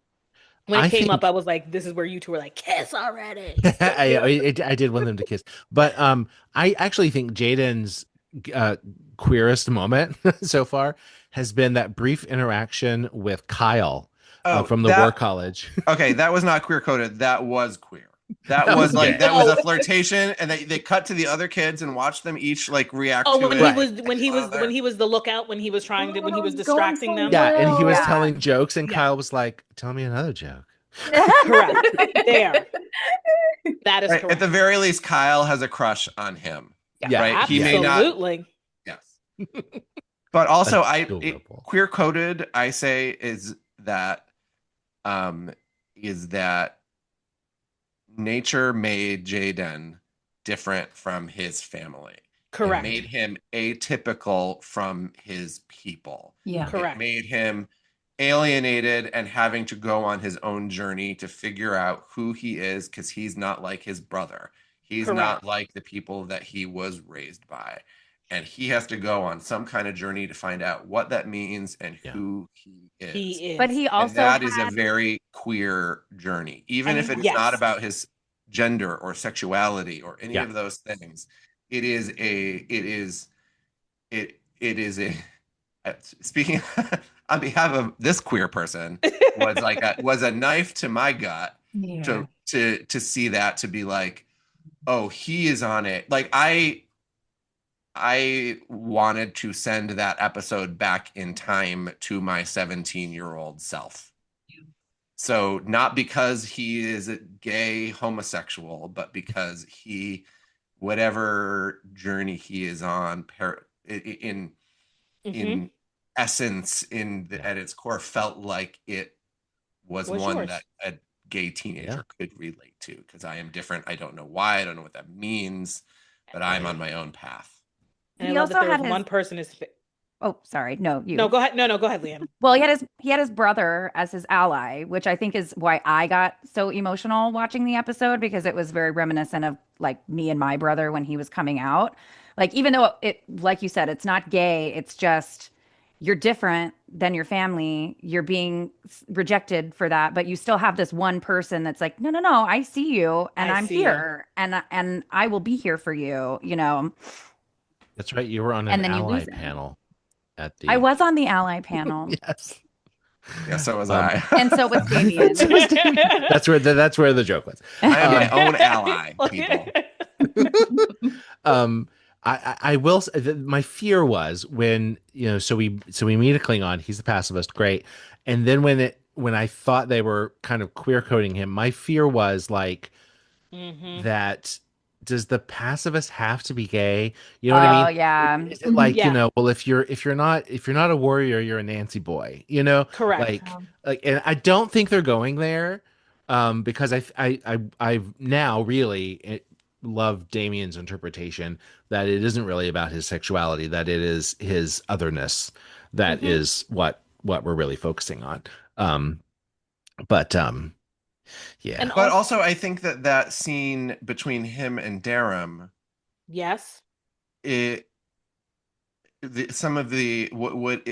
when it I came up think I was like this is where you two were like kiss already. I did want them to kiss, but I actually think Jaden's uh, queerest moment so far has been that brief interaction with Kyle Oh, from the War College. Okay, that was not queer coded. That was queer. That That was was like gay. that was a flirtation, and they cut to the other kids and watched them each like react Oh, to when it. he was when he was the lookout when he was trying to when he was distracting them. Yeah, and he was Yeah. telling jokes, and Yeah. Kyle was like, "Tell me another joke." Correct. There. That is Right, correct. at the very least, Kyle has a crush on him. Yeah, right. He may not. Absolutely. Yes. But also, Adorable. queer coded. I say is that nature made Jaden different from his family. Correct. It made him atypical from his people. Yeah. Correct. It made him alienated and having to go on his own journey to figure out who he is because he's not like his brother. He's Correct. not like the people that he was raised by. And he has to go on some kind of journey to find out what that means and who he is. He is. But he And also that is a had very queer journey, even if it's yes. not about his gender or sexuality or any Yeah. of those things. It is a speaking on behalf of this queer person was a knife to my gut Yeah. to see that, to be like, oh, he is on it. Like I wanted to send that episode back in time to my 17-year-old self. So not because he is a gay homosexual, but because he, whatever journey he is on, in essence, at its core, felt like it was one yours. that a gay teenager could relate to. Because I am different. I don't know why. I don't know what that means, but I'm on my own path. And He I love that also there was had one his- person Oh, sorry. No, No, you. go ahead. No, go ahead, Liam. Well, he had his brother as his ally, which I think is why I got so emotional watching the episode because it was very reminiscent of like me and my brother when he was coming out. Like even though like you said, it's not gay, it's just you're different than your family. You're being rejected for that, but you still have this one person that's like, no, no, no, I see you and I I'm see you. here and I will be here for you. That's right. You were on an And then you ally lose him. panel at I the. was on the ally panel, Yes. Yeah, so was I. and so was Damien. That's where the joke was. I am my own ally, people. um I will say that my fear was when so we meet a Klingon, he's the pacifist, great, and then when I thought they were kind of queer coding him, my fear was like that does the pacifist have to be gay? You know what I Oh mean? yeah. Is it like, Yeah. well, if you're not a warrior, you're a Nancy boy, Correct. like, and I don't think they're going there, because I've now really love Damien's interpretation that it isn't really about his sexuality, that it is his otherness that is what we're really focusing on. But yeah. And But also, I think that scene between him and Darem, yes, some of the what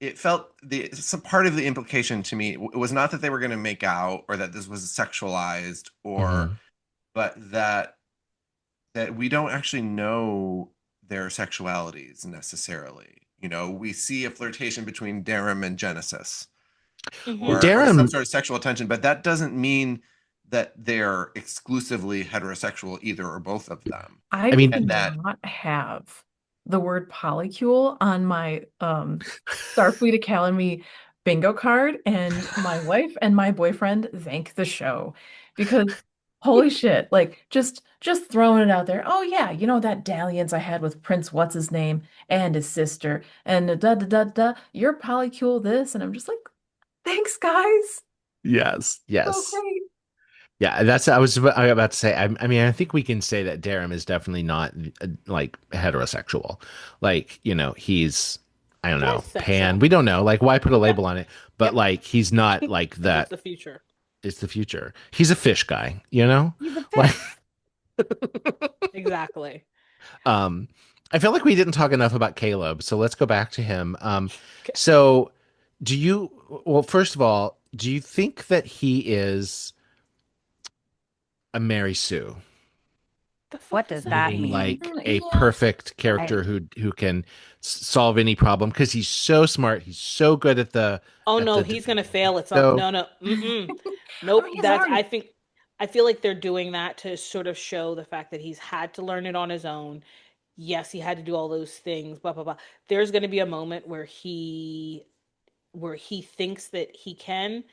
it felt some part of the implication to me was not that they were going to make out or that this was sexualized but that we don't actually know their sexualities necessarily. We see a flirtation between Darem and Genesis, or some sort of sexual tension, but that doesn't mean that they're exclusively heterosexual, either or both of them. I mean, do not have the word polycule on my Starfleet Academy bingo card, and my wife and my boyfriend thank the show because holy shit, like just throwing it out there. Oh yeah, that dalliance I had with Prince what's his name and his sister and da da da da. You're polycule this, and I'm just like, thanks guys. Yes. So great. Yeah, I was about to say. I mean, I think we can say that Darem is definitely not like heterosexual. Like, he's, I don't know, pan. We don't know. Like, why put a label on it? But like, he's not like that. It's the future. It's the future. He's a fish guy. He's a fish. Exactly. I feel like we didn't talk enough about Caleb, so let's go back to him. So, well, first of all, do you think that he is a Mary Sue? What does that mean? Like a perfect character who can solve any problem because he's so smart. He's so good at the. Oh no, he's gonna fail at something. No. Nope. I feel like they're doing that to sort of show the fact that he's had to learn it on his own. Yes, he had to do all those things. Blah blah blah. There's gonna be a moment where he thinks that he can.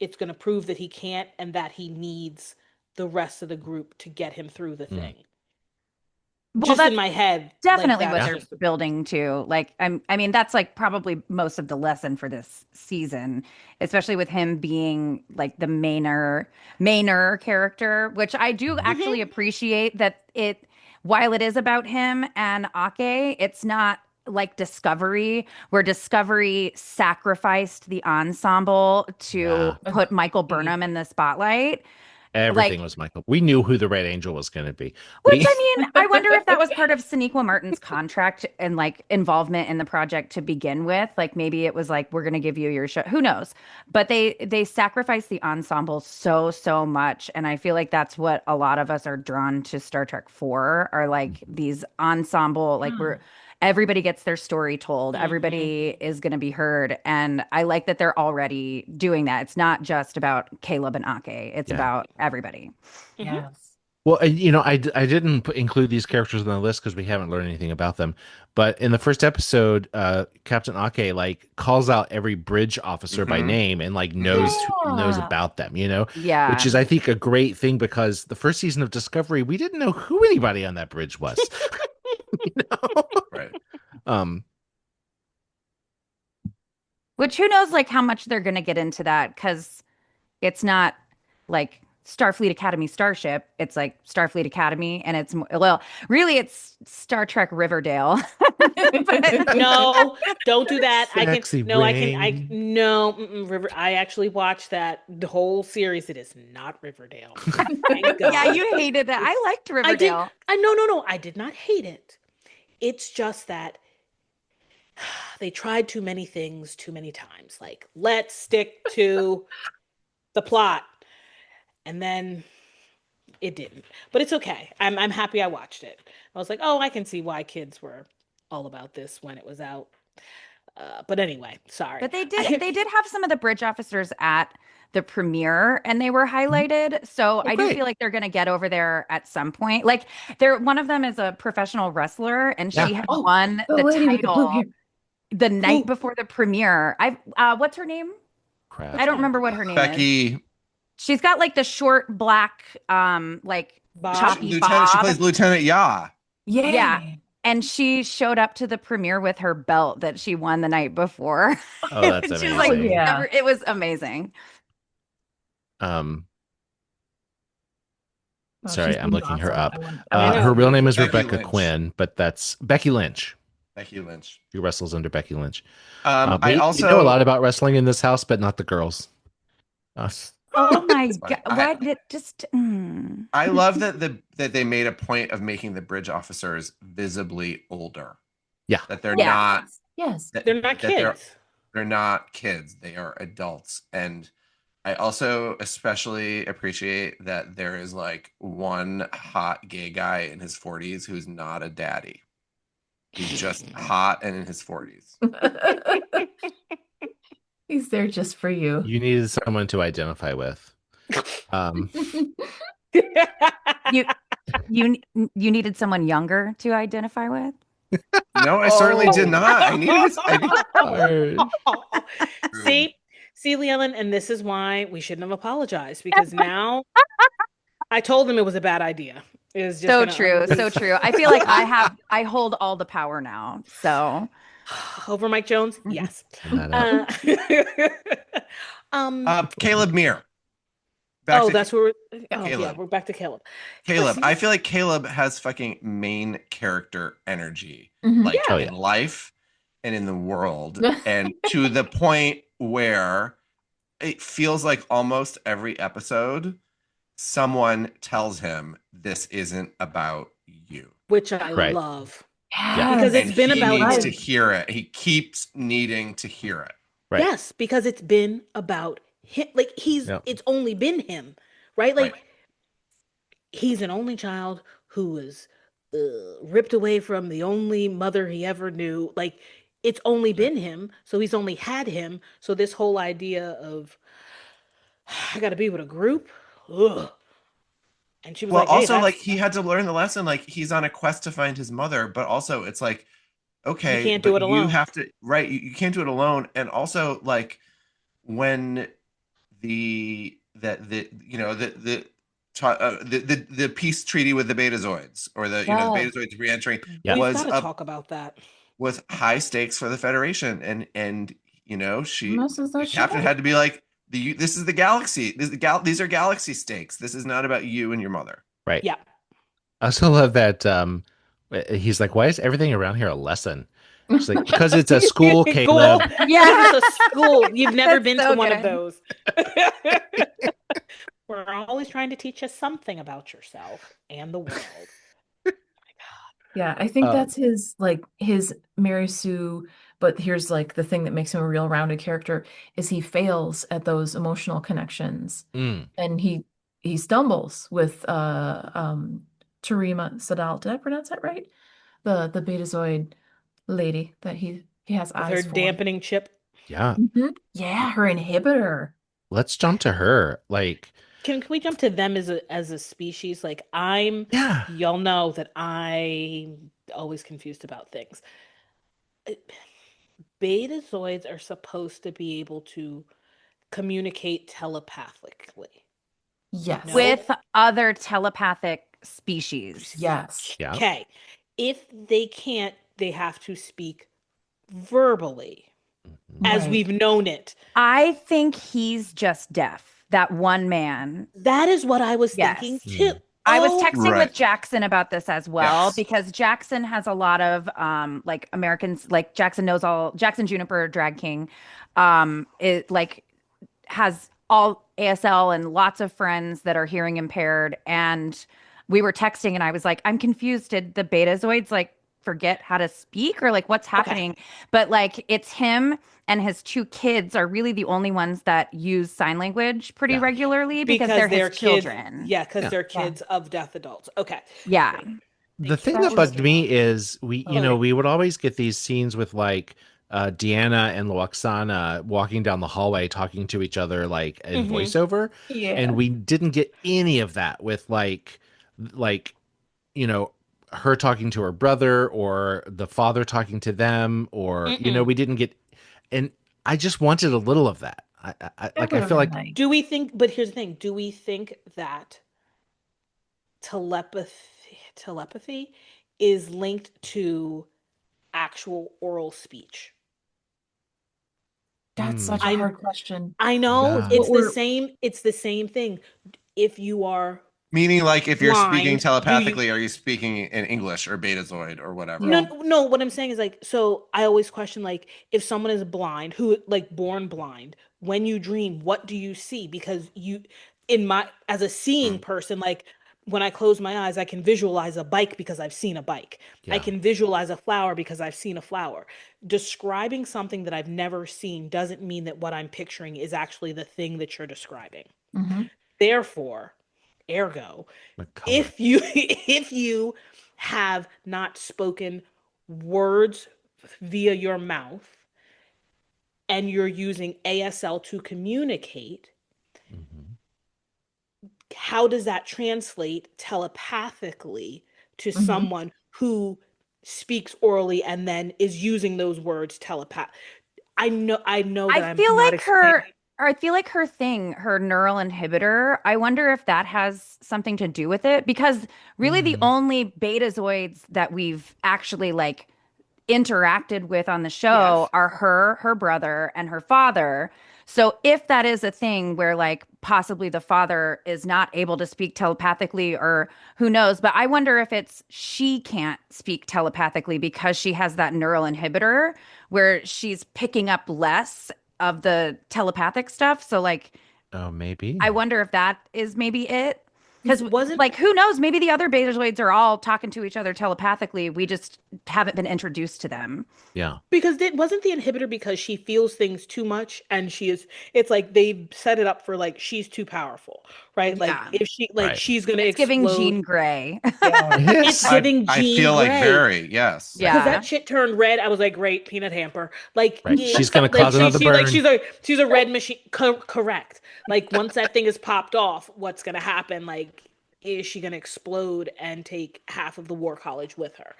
It's gonna prove that he can't, and that he needs the rest of the group to get him through the thing. Well, just that's in my head, definitely like what they're building to. Like, I mean, that's like probably most of the lesson for this season, especially with him being like the mainer character, which I do actually appreciate that while it is about him and Ake, it's not like Discovery, where Discovery sacrificed the ensemble to put Michael Burnham in the spotlight. Everything was Michael. We knew who the Red Angel was going to be. Which, I mean, I wonder if that was part of Sonequa Martin's contract and like involvement in the project to begin with. Like maybe it was like, we're going to give you your show. Who knows? But they sacrificed the ensemble so much. And I feel like that's what a lot of us are drawn to Star Trek for, are like these ensemble, like everybody gets their story told. Everybody is going to be heard. And I like that they're already doing that. It's not just about Caleb and Ake. It's about everybody. Yes. Well, I didn't include these characters on the list because we haven't learned anything about them. But in the first episode, Captain Ake like calls out every bridge officer by name and like knows about them, Yeah. Which is, I think, a great thing because the first season of Discovery, we didn't know who anybody on that bridge was. Right. Which who knows like how much they're going to get into that, because it's not like Starfleet Academy starship. It's like Starfleet Academy, and really, it's Star Trek Riverdale. No, don't do that. Sexy no, River. I actually watched the whole series. It is not Riverdale. Thank God. Yeah, you hated that. I liked Riverdale. No. I did not hate it. It's just that they tried too many things too many times. Like, let's stick to the plot. And then it didn't. But it's okay. I'm happy I watched it. I was like, oh, I can see why kids were all about this when it was out. But anyway, sorry. But they did have some of the bridge officers at the premiere, and they were highlighted. So I do feel like they're going to get over there at some point. Like, one of them is a professional wrestler, and she had won the title the night before the premiere. What's her name? Kraag. I don't remember what her name is. Becky. She's got like the short black, like choppy bob. She plays Lieutenant Ya. Yeah. And she showed up to the premiere with her belt that she won the night before. Oh, that's amazing. Like, it was amazing. Sorry, I'm looking her up. Her real name is Rebecca Lynch. Quinn, but that's Becky Lynch. Becky Lynch. She wrestles under Becky Lynch. I also know a lot about wrestling in this house, but not the girls. Oh my God! I love that they made a point of making the bridge officers visibly older. Yeah, that they're not. Yes, they're not kids. They're not kids. They are adults. And I also especially appreciate that there is like one hot gay guy in his 40s who's not a daddy. He's just hot and in his 40s. He's there just for you. You needed someone to identify with. You needed someone younger to identify with? No, I certainly did not. I needed. See, Leigh Ellen, and this is why we shouldn't have apologized, because now I told him it was a bad idea. It was just so true. I feel like I hold all the power now. So over Mike Jones, yes. Caleb Meir. That's where we're back to Caleb. I feel like Caleb has fucking main character energy, in life and in the world, and to the point where it feels like almost every episode someone tells him this isn't about you, which I love. Yeah, because it's been about him. He needs to hear it. He keeps needing to hear it. Right. Yes, because it's been about him. Like it's only been him, right? Like he's an only child who was ripped away from the only mother he ever knew. Like it's only been him, so he's only had him. So this whole idea of I got to be with a group, ugh. And she was like, also like he had to learn the lesson. Like he's on a quest to find his mother, but also it's like, okay, you can't do it alone. You have to, you can't do it alone. And also like when the peace treaty with the Betazoids or the Betazoids re-entering was gotta talk about that. Was high stakes for the Federation, and the captain shit. had to be like, this is the galaxy. These are galaxy stakes. This is not about you and your mother. Right. Yeah. I also love that he's like, why is everything around here a lesson? She's like, because it's a school, Caleb. Yeah, it's a school. You've never been to one of those. We're always trying to teach us something about yourself and the world. Oh my God. Yeah, I think that's his Mary Sue. But here's like the thing that makes him a real rounded character is he fails at those emotional connections, and he stumbles with Tarima Sadal. Did I pronounce that right? The Betazoid lady that he has with eyes her for. Dampening chip. Yeah. Mm-hmm. Yeah, her inhibitor. Let's jump to her. Like, can we jump to them as a species? Like y'all know that I'm always confused about things. Betazoids are supposed to be able to communicate telepathically. Yes. No? With other telepathic species. Yes. Yeah. Okay. If they can't, they have to speak verbally, as we've known it. I think he's just deaf. that one man. That is what I was Yes. thinking too. I was Oh, texting Right. with Jackson about this as well Yes. because Jackson has a lot of like Americans, like Jackson Juniper Drag King it like has all ASL and lots of friends that are hearing impaired, and we were texting and I was like, I'm confused, did the betazoids like forget how to speak or like what's okay. happening? But like it's him and his two kids are really the only ones that use sign language pretty Yeah. regularly because they're his children. Yeah, because Yeah. they're kids of deaf adults. Okay. Yeah. Great. The Thank you thing for that bugged clearing me that up. is Sorry. we would always get these scenes with like Deanna and Loxana walking down the hallway talking to each other like in voiceover, Yeah. and we didn't get any of that with like you know her talking to her brother or the father talking to them, or we didn't get, and I just wanted a little of that. I feel like Do we think, but here's the thing, do we think that telepathy is linked to actual oral speech? That's such a hard question. I know Yeah. it's the same thing. If you are Meaning, like, if you're speaking blind, telepathically, are you speaking in English or Betazoid or whatever? No, no, what I'm saying is like, so I always question, like, if someone is blind, who like born blind, when you dream, what do you see? Because as a seeing person, like when I close my eyes, I can visualize a bike because I've seen a bike. I Yeah. can visualize a flower because I've seen a flower. Describing something that I've never seen doesn't mean that what I'm picturing is actually the thing that you're describing. Therefore, ergo, if you have not spoken words via your mouth and you're using ASL to communicate, how does that translate telepathically to someone who speaks orally and then is using those words telepath? I know that I'm not explaining. I feel like her neural inhibitor, I wonder if that has something to do with it, because really the only betazoids that we've actually like interacted with on the show are her brother and her father. So if that is a thing where like possibly the father is not able to speak telepathically, or who knows, but I wonder if it's she can't speak telepathically because she has that neural inhibitor where she's picking up less of the telepathic stuff. So like Oh, maybe. I wonder if that is maybe it. Because Wasn't like who knows? Maybe the other betazoids are all talking to each other telepathically. We just haven't been introduced to them. Yeah. because it wasn't the inhibitor because she feels things too much and it's like they set it up for like she's too powerful, right? Like Yeah. if she like Right. she's gonna It's giving explode. Jean Grey. It's giving I Jean feel like Grey. very, yes. Because Yeah. that shit turned red. I was like, great, peanut hamper. Like Right. it- She's gonna like, cause another burn. Like she's a red machine. Correct. Like once that thing is popped off, what's gonna happen? Like, is she gonna explode and take half of the War College with her?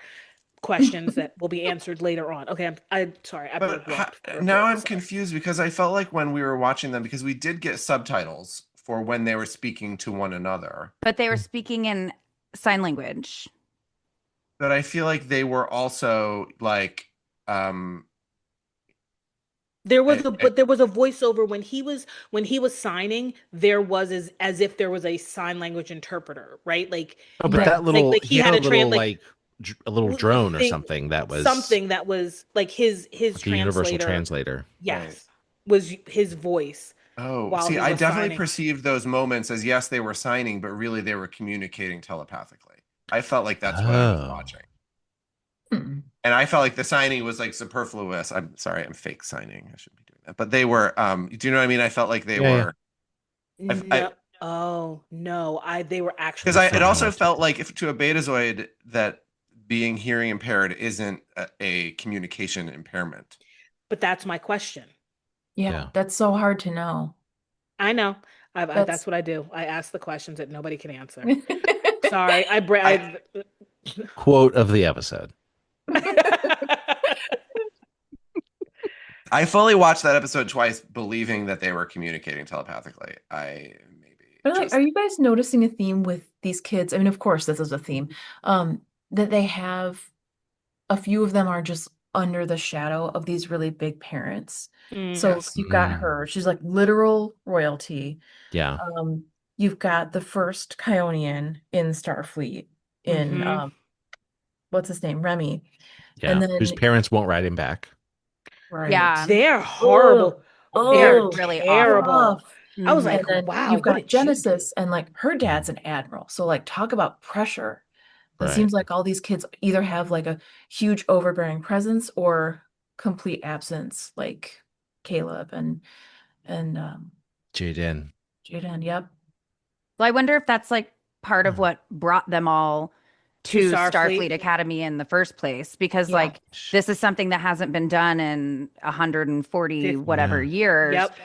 Questions that will be answered later on. Okay, I'm sorry. But now I'm confused because I felt like when we were watching them, because we did get subtitles for when they were speaking to one another. But they were speaking in sign language. But I feel like they were also like there was a voiceover when he was signing. There was as if there was a sign language interpreter, right? Like, Oh, but that little like he had a little like a little drone or thing- something that was like his like a universal translator. Yes, was his voice. Oh, while see, he I was definitely signing. perceived those moments as yes, they were signing, but really they were communicating telepathically. I felt like that's what I was watching. And I felt like the signing was like superfluous. I'm sorry, I'm fake signing. I shouldn't be doing that. But they were do you know what I mean? I felt like they were they were actually, because it also felt like if to a betazoid that being hearing impaired isn't a communication impairment. But that's my question. Yeah, that's so hard to know. I know. That's what I do. I ask the questions that nobody can answer. Sorry, I Quote of the episode. I fully watched that episode twice, believing that they were communicating telepathically. Are you guys noticing a theme with these kids? I mean, of course, this is a theme. That they have a few of them are just under the shadow of these really big parents. So Yes. you've got her, she's like literal royalty. Yeah. You've got the first Kionian in Starfleet in what's his name? Remy. Yeah. And Whose then parents won't write him back. right. Yeah. They're horrible. They're Oh, really Terrible. awful. rough. I was Mhm. like, And then wow, you've what got did you do? Genesis, and like her dad's an admiral. So like talk about pressure. It Right. seems like all these kids either have like a huge overbearing presence or complete absence, like Caleb and Jaden. Jaden. Yep. Well, I wonder if that's like part of what brought them all To to Starfleet. Starfleet Academy in the first place, because Yeah. like this is something that hasn't been done in 140 whatever years. Yep.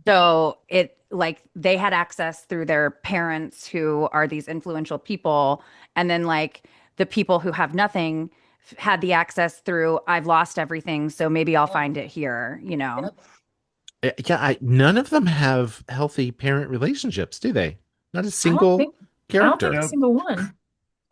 So it like they had access through their parents who are these influential people, and then like the people who have nothing had the access through I've lost everything, so maybe I'll find it here, you know. Yep. Yeah, none of them have healthy parent relationships, do they? Not a I don't single think character. a single one.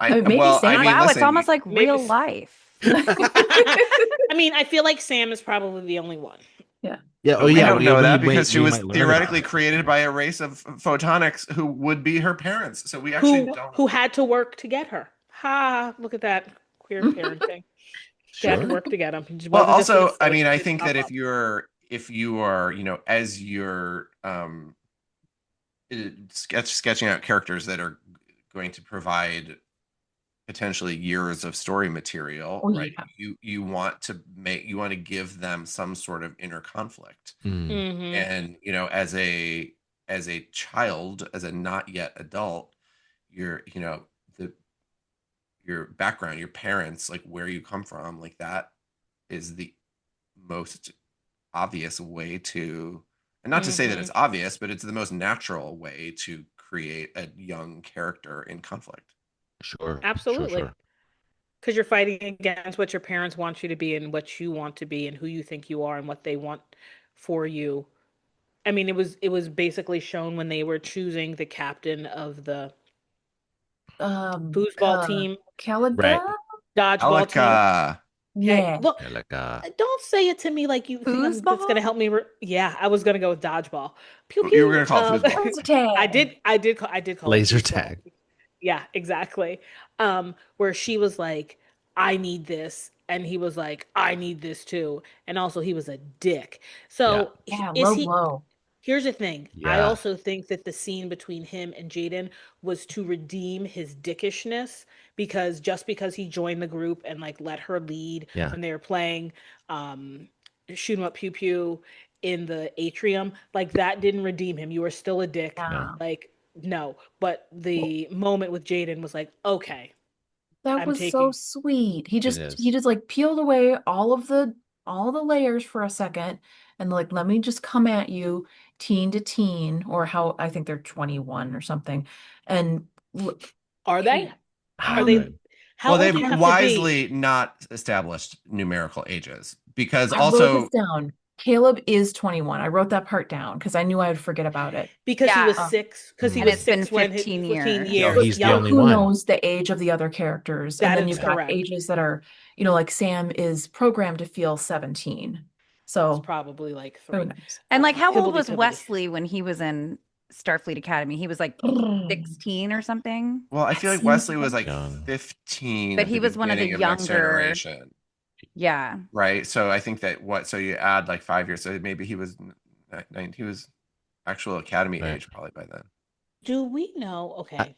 I Maybe well, I Sam. mean, Wow, it's listen, almost like maybe- real life. I mean, I feel like Sam is probably the only one. Yeah. Yeah. Oh, we yeah. don't know that we because she we was might learn theoretically about it. created by a race of photonics who would be her parents. So we actually don't. Who had to work to get her. Ha, look at that queer parenting. She had to Sure. work to get him. Well, also, I mean, I think that if you are, you know, as you're sketching out characters that are going to provide potentially years of story material, right? Yeah. You want to give them some sort of inner conflict. Mm-hmm. And, you know, as a child, as a not yet adult, your background, your parents, like where you come from, like that is the most obvious way to, and not to say that it's obvious, but it's the most natural way to create a young character in conflict. Sure. Absolutely. Sure. Because you're fighting against what your parents want you to be and what you want to be and who you think you are and what they want for you. I mean, it was basically shown when they were choosing the captain of the foosball team, Caliga? Right. dodgeball team. Yeah. Look, Like, don't say it to me like you think that's Foosball? going to help me. Yeah, I was going to go with dodgeball. Pew pew. You were going to call it foosball. Laser tag. I did call it laser foosball. tag. Yeah, exactly. Where she was like, I need this. And he was like, I need this too. And also he was a dick. So Yeah, is low. Here's the thing. I Yeah. also think that the scene between him and Jaden was to redeem his dickishness, because just because he joined the group and like let her lead Yeah. when they were playing shoot 'em up pew pew in the atrium, like that didn't redeem him. You were still a dick. Yeah. Like, no. But the moment with Jaden was like, okay. That was so sweet. He It just is. like peeled away all the layers for a second and like let me just come at you teen to teen, or how I think they're 21 or something. And Are they? how Are they? How Well, old do you they've have to be? wisely not established numerical ages because I also wrote this down. Caleb is 21. I wrote that part down because I knew I would forget about it. Because he was Yeah. 6. Because he And was it's been 6 when 15 15 years. years. No, he's the Yup. only Who one. knows the age of the other characters? That And then is you've got correct. ages that are, you know, like Sam is programmed to feel 17. So It's probably like who 3. knows? And like how old was Hibbledy-pibbledy. Wesley when he was in Starfleet Academy? He was like 16 or something. well, I feel like seems Wesley was like young. 15, But at he the was one of the beginning Next younger- Generation, Yeah. right? So I think that so you add like 5 years, so maybe he was actual Academy Right. age probably by then. Do we know? Okay.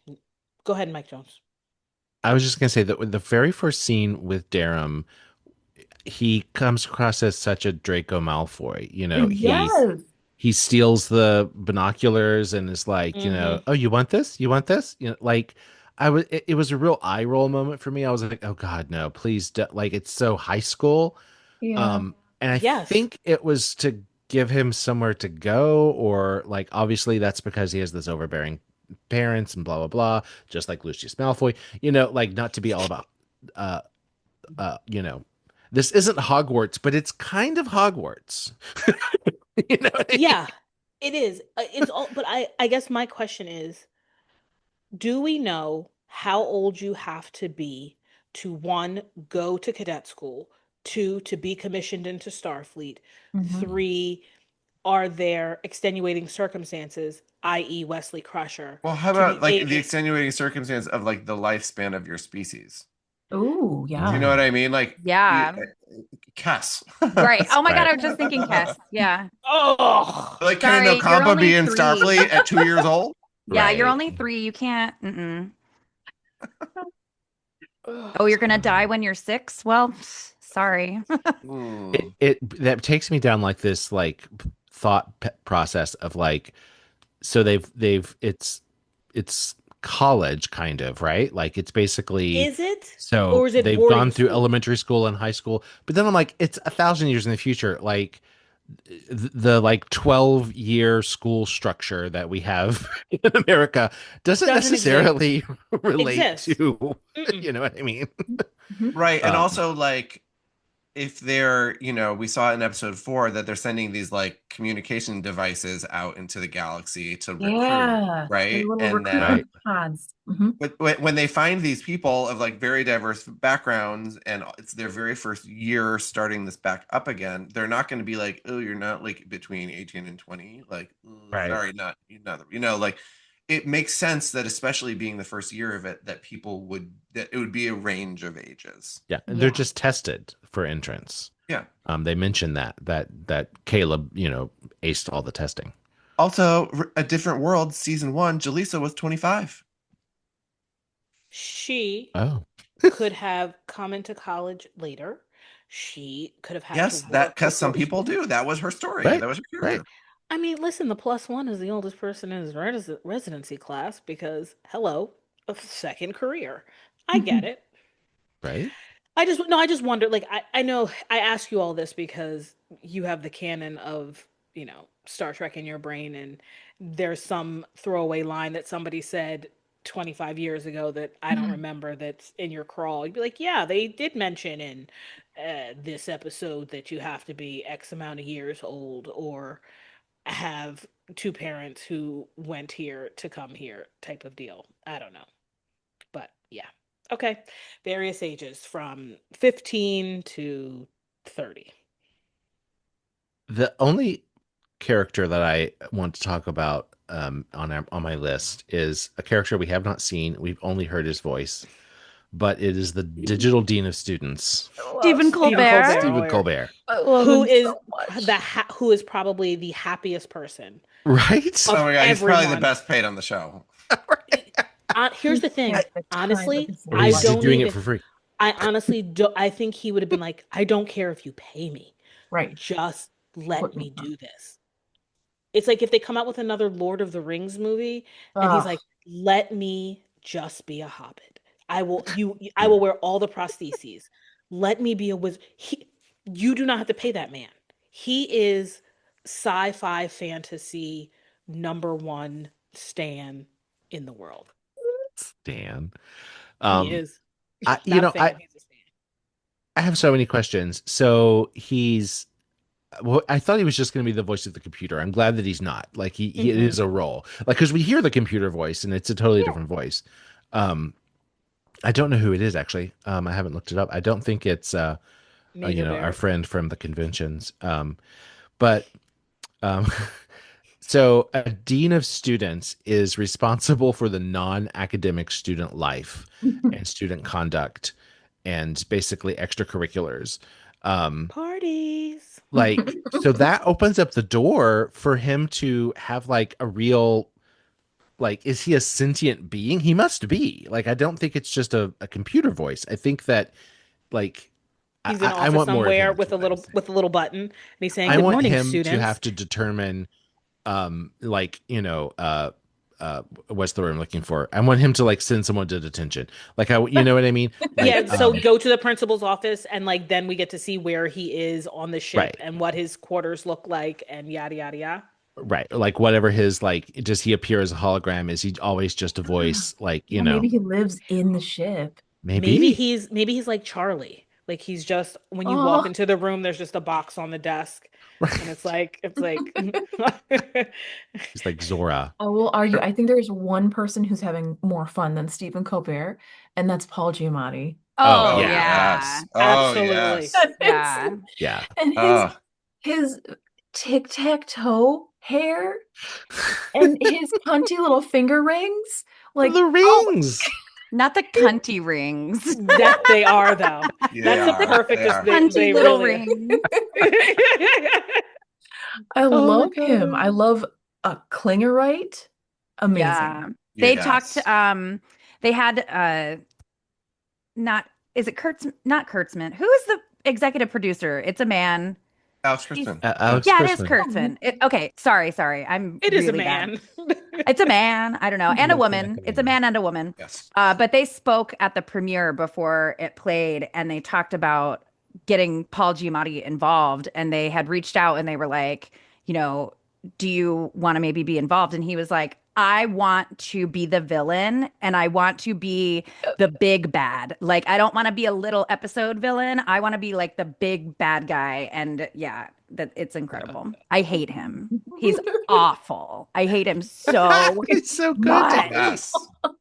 Go ahead, Mike Jones. I was just going to say that with the very first scene with Darem, he comes across as such a Draco Malfoy. You know, Yes. he steals the binoculars and is like, you know, oh, you want this? You want this? You know, like it was a real eye roll moment for me. I was like, oh God, no, please. Like, it's so high school. Yeah. And I think it was to give him somewhere to go, or like, obviously that's because he has this overbearing parents and blah, blah, blah, just like Lucius Malfoy, you know, like not to be all about, you know, this isn't Hogwarts, but it's kind of Hogwarts. You know what I mean? Yeah, it is. It's all, but I guess my question is, do we know how old you have to be to, one, go to cadet school, 2, to be commissioned into Starfleet. Mhm. 3, are there extenuating circumstances, i.e. Wesley Crusher, Well, how to about be like the agent? extenuating circumstance of like the lifespan of your species? Ooh, Do you know yeah. what I mean? Like, Yeah. Cass. Right. Oh my God, Right. I was just thinking Kess. Yeah. Oh, Like, can an Sorry, you're Ocampa only be in 3. Starfleet at 2 years old? Yeah, you're Right. only 3. You can't. Oh, you're gonna die when you're 6? Well, sorry. Hmm. It that takes me down like this like thought process of like, so it's college kind of, right? Like it's basically, is it? so Or is it they've gone boarding through school? elementary school and high school, but then I'm like, it's 1,000 years in the future. Like the like 12-year school structure that we have in America doesn't Doesn't exist. necessarily relate Exists. to, Mm-mm. you know what I mean? Mhm. Right. And Um, also, like, if they're, we saw in episode 4 that they're sending these like communication devices out into the galaxy to recruit, Yeah, the right? little And that, right. recruitment pods. Hmm. but when they find these people of like very diverse backgrounds and it's their very first year starting this back up again, they're not going to be like, oh, you're not like between 18 and 20. Like, Right. sorry, not, like it makes sense that especially being the first year of it, that that it would be a range of ages. Yeah, and they're Yeah. just tested for entrance. Yeah. They mentioned that Caleb, aced all the testing. Also, A Different World, season 1, Jaleesa was 25. She Oh, could have come into college later. She could have had to Yes, that work because some before people school. do. That was her story. right, That was her right, character. I mean, listen, the +1 is the oldest person in his residency class because, hello, a second career. I get Mhm. it. right. I just wonder, like, I know I ask you all this because you have the canon of, Star Trek in your brain, and there's some throwaway line that somebody said 25 years ago that I don't Mhm. remember that's in your crawl. You'd be like, yeah, they did mention in this episode that you have to be X amount of years old or have two parents who went here to come here type of deal. I don't know. But yeah. Okay. Various ages from 15 to 30. The only character that I want to talk about on my list is a character we have not seen. We've only heard his voice, but it is the digital dean of students, I love Stephen Stephen Stephen Colbert. Colbert, Stephen Colbert. Colbert. I love who him is so much. who is probably the happiest person Right? of Oh my God, he's probably the everyone. best paid on the show. Here's the thing. Had the time of Honestly, his Or I he's just life. don't doing it even. for free. I honestly do. I think he would have been like, I don't care if you pay me, Right. just let Put me me on. do this. It's like if they come out with another Lord of the Rings movie and he's Ugh. like, "Let me just be a hobbit. I will wear all the prostheses. Let me be a wizard." You do not have to pay that man. He is sci-fi fantasy number one stan in the world. Stan. He Um, is. I you Not a know fan, he's a stan. I have so many questions. So he's well, I thought he was just going to be the voice of the computer. I'm glad that he's not. Like he it Mm-mm. is a role. Like because we hear the computer voice and it's a totally Yeah. different voice. Um, I don't know who it is actually. I haven't looked it up. I don't think it's Major our Barrett. friend from the conventions. But um, so a dean of students is responsible for the non-academic student life and student conduct and basically extracurriculars. Um, Parties. so that opens up the door for him to have like a real, like, is he a sentient being? He must be. Like, I don't think it's just a computer voice. I think that like He's in I office want more of somewhere him is with a what I'm little saying. button, and he's saying, I "Good want morning, him to students." have to determine like what's the word I'm looking for? I want him to like send someone to detention. Like you know what I mean? Like Yeah, so go to the principal's office and like then we get to see where he is on the ship right. and what his quarters look like and yada yada yada. Right. Like whatever his like, does he appear as a hologram? Is he always just a voice? Like, Yeah, maybe he lives in the ship. maybe. Maybe he's like Charlie. Like he's just when you walk Oh, into the room, there's just a box on the desk, and Right. it's like He's like Zora. I will argue. I think there's one person who's having more fun than Stephen Colbert, and that's Paul Giamatti. Oh, Oh yeah. yes. Oh Absolutely. yes. Yeah. Yeah. And Oh, his tic-tac-toe hair and his cunty little finger rings. Like, The oh, rings. Not the cunty rings. That they are though. they That's the are. They perfectest are. Cunty they little really are. rings. I Oh my love him. I God. love a Klingerite. Amazing. Yeah. They talked, Yes. they had not is it Kurtz not Kurtzman? Who is the executive producer? It's a man. Alex He's Kurtzman. Alex Yeah, it is Kurtzman. Kurtzman. Okay, sorry. I'm It is a really bad. man. It's a man. I don't know. And a Looks like woman. a It's a man. man and a woman. Yes. But they spoke at the premiere before it played and they talked about getting Paul Giamatti involved. And they had reached out and they were like, do you want to maybe be involved? And he was like, I want to be the villain and I want to be the big bad. Like, I don't want to be a little episode villain. I want to be like the big bad guy. And yeah, it's incredible. I hate him. He's awful. I hate him so It's so good. much. Yes.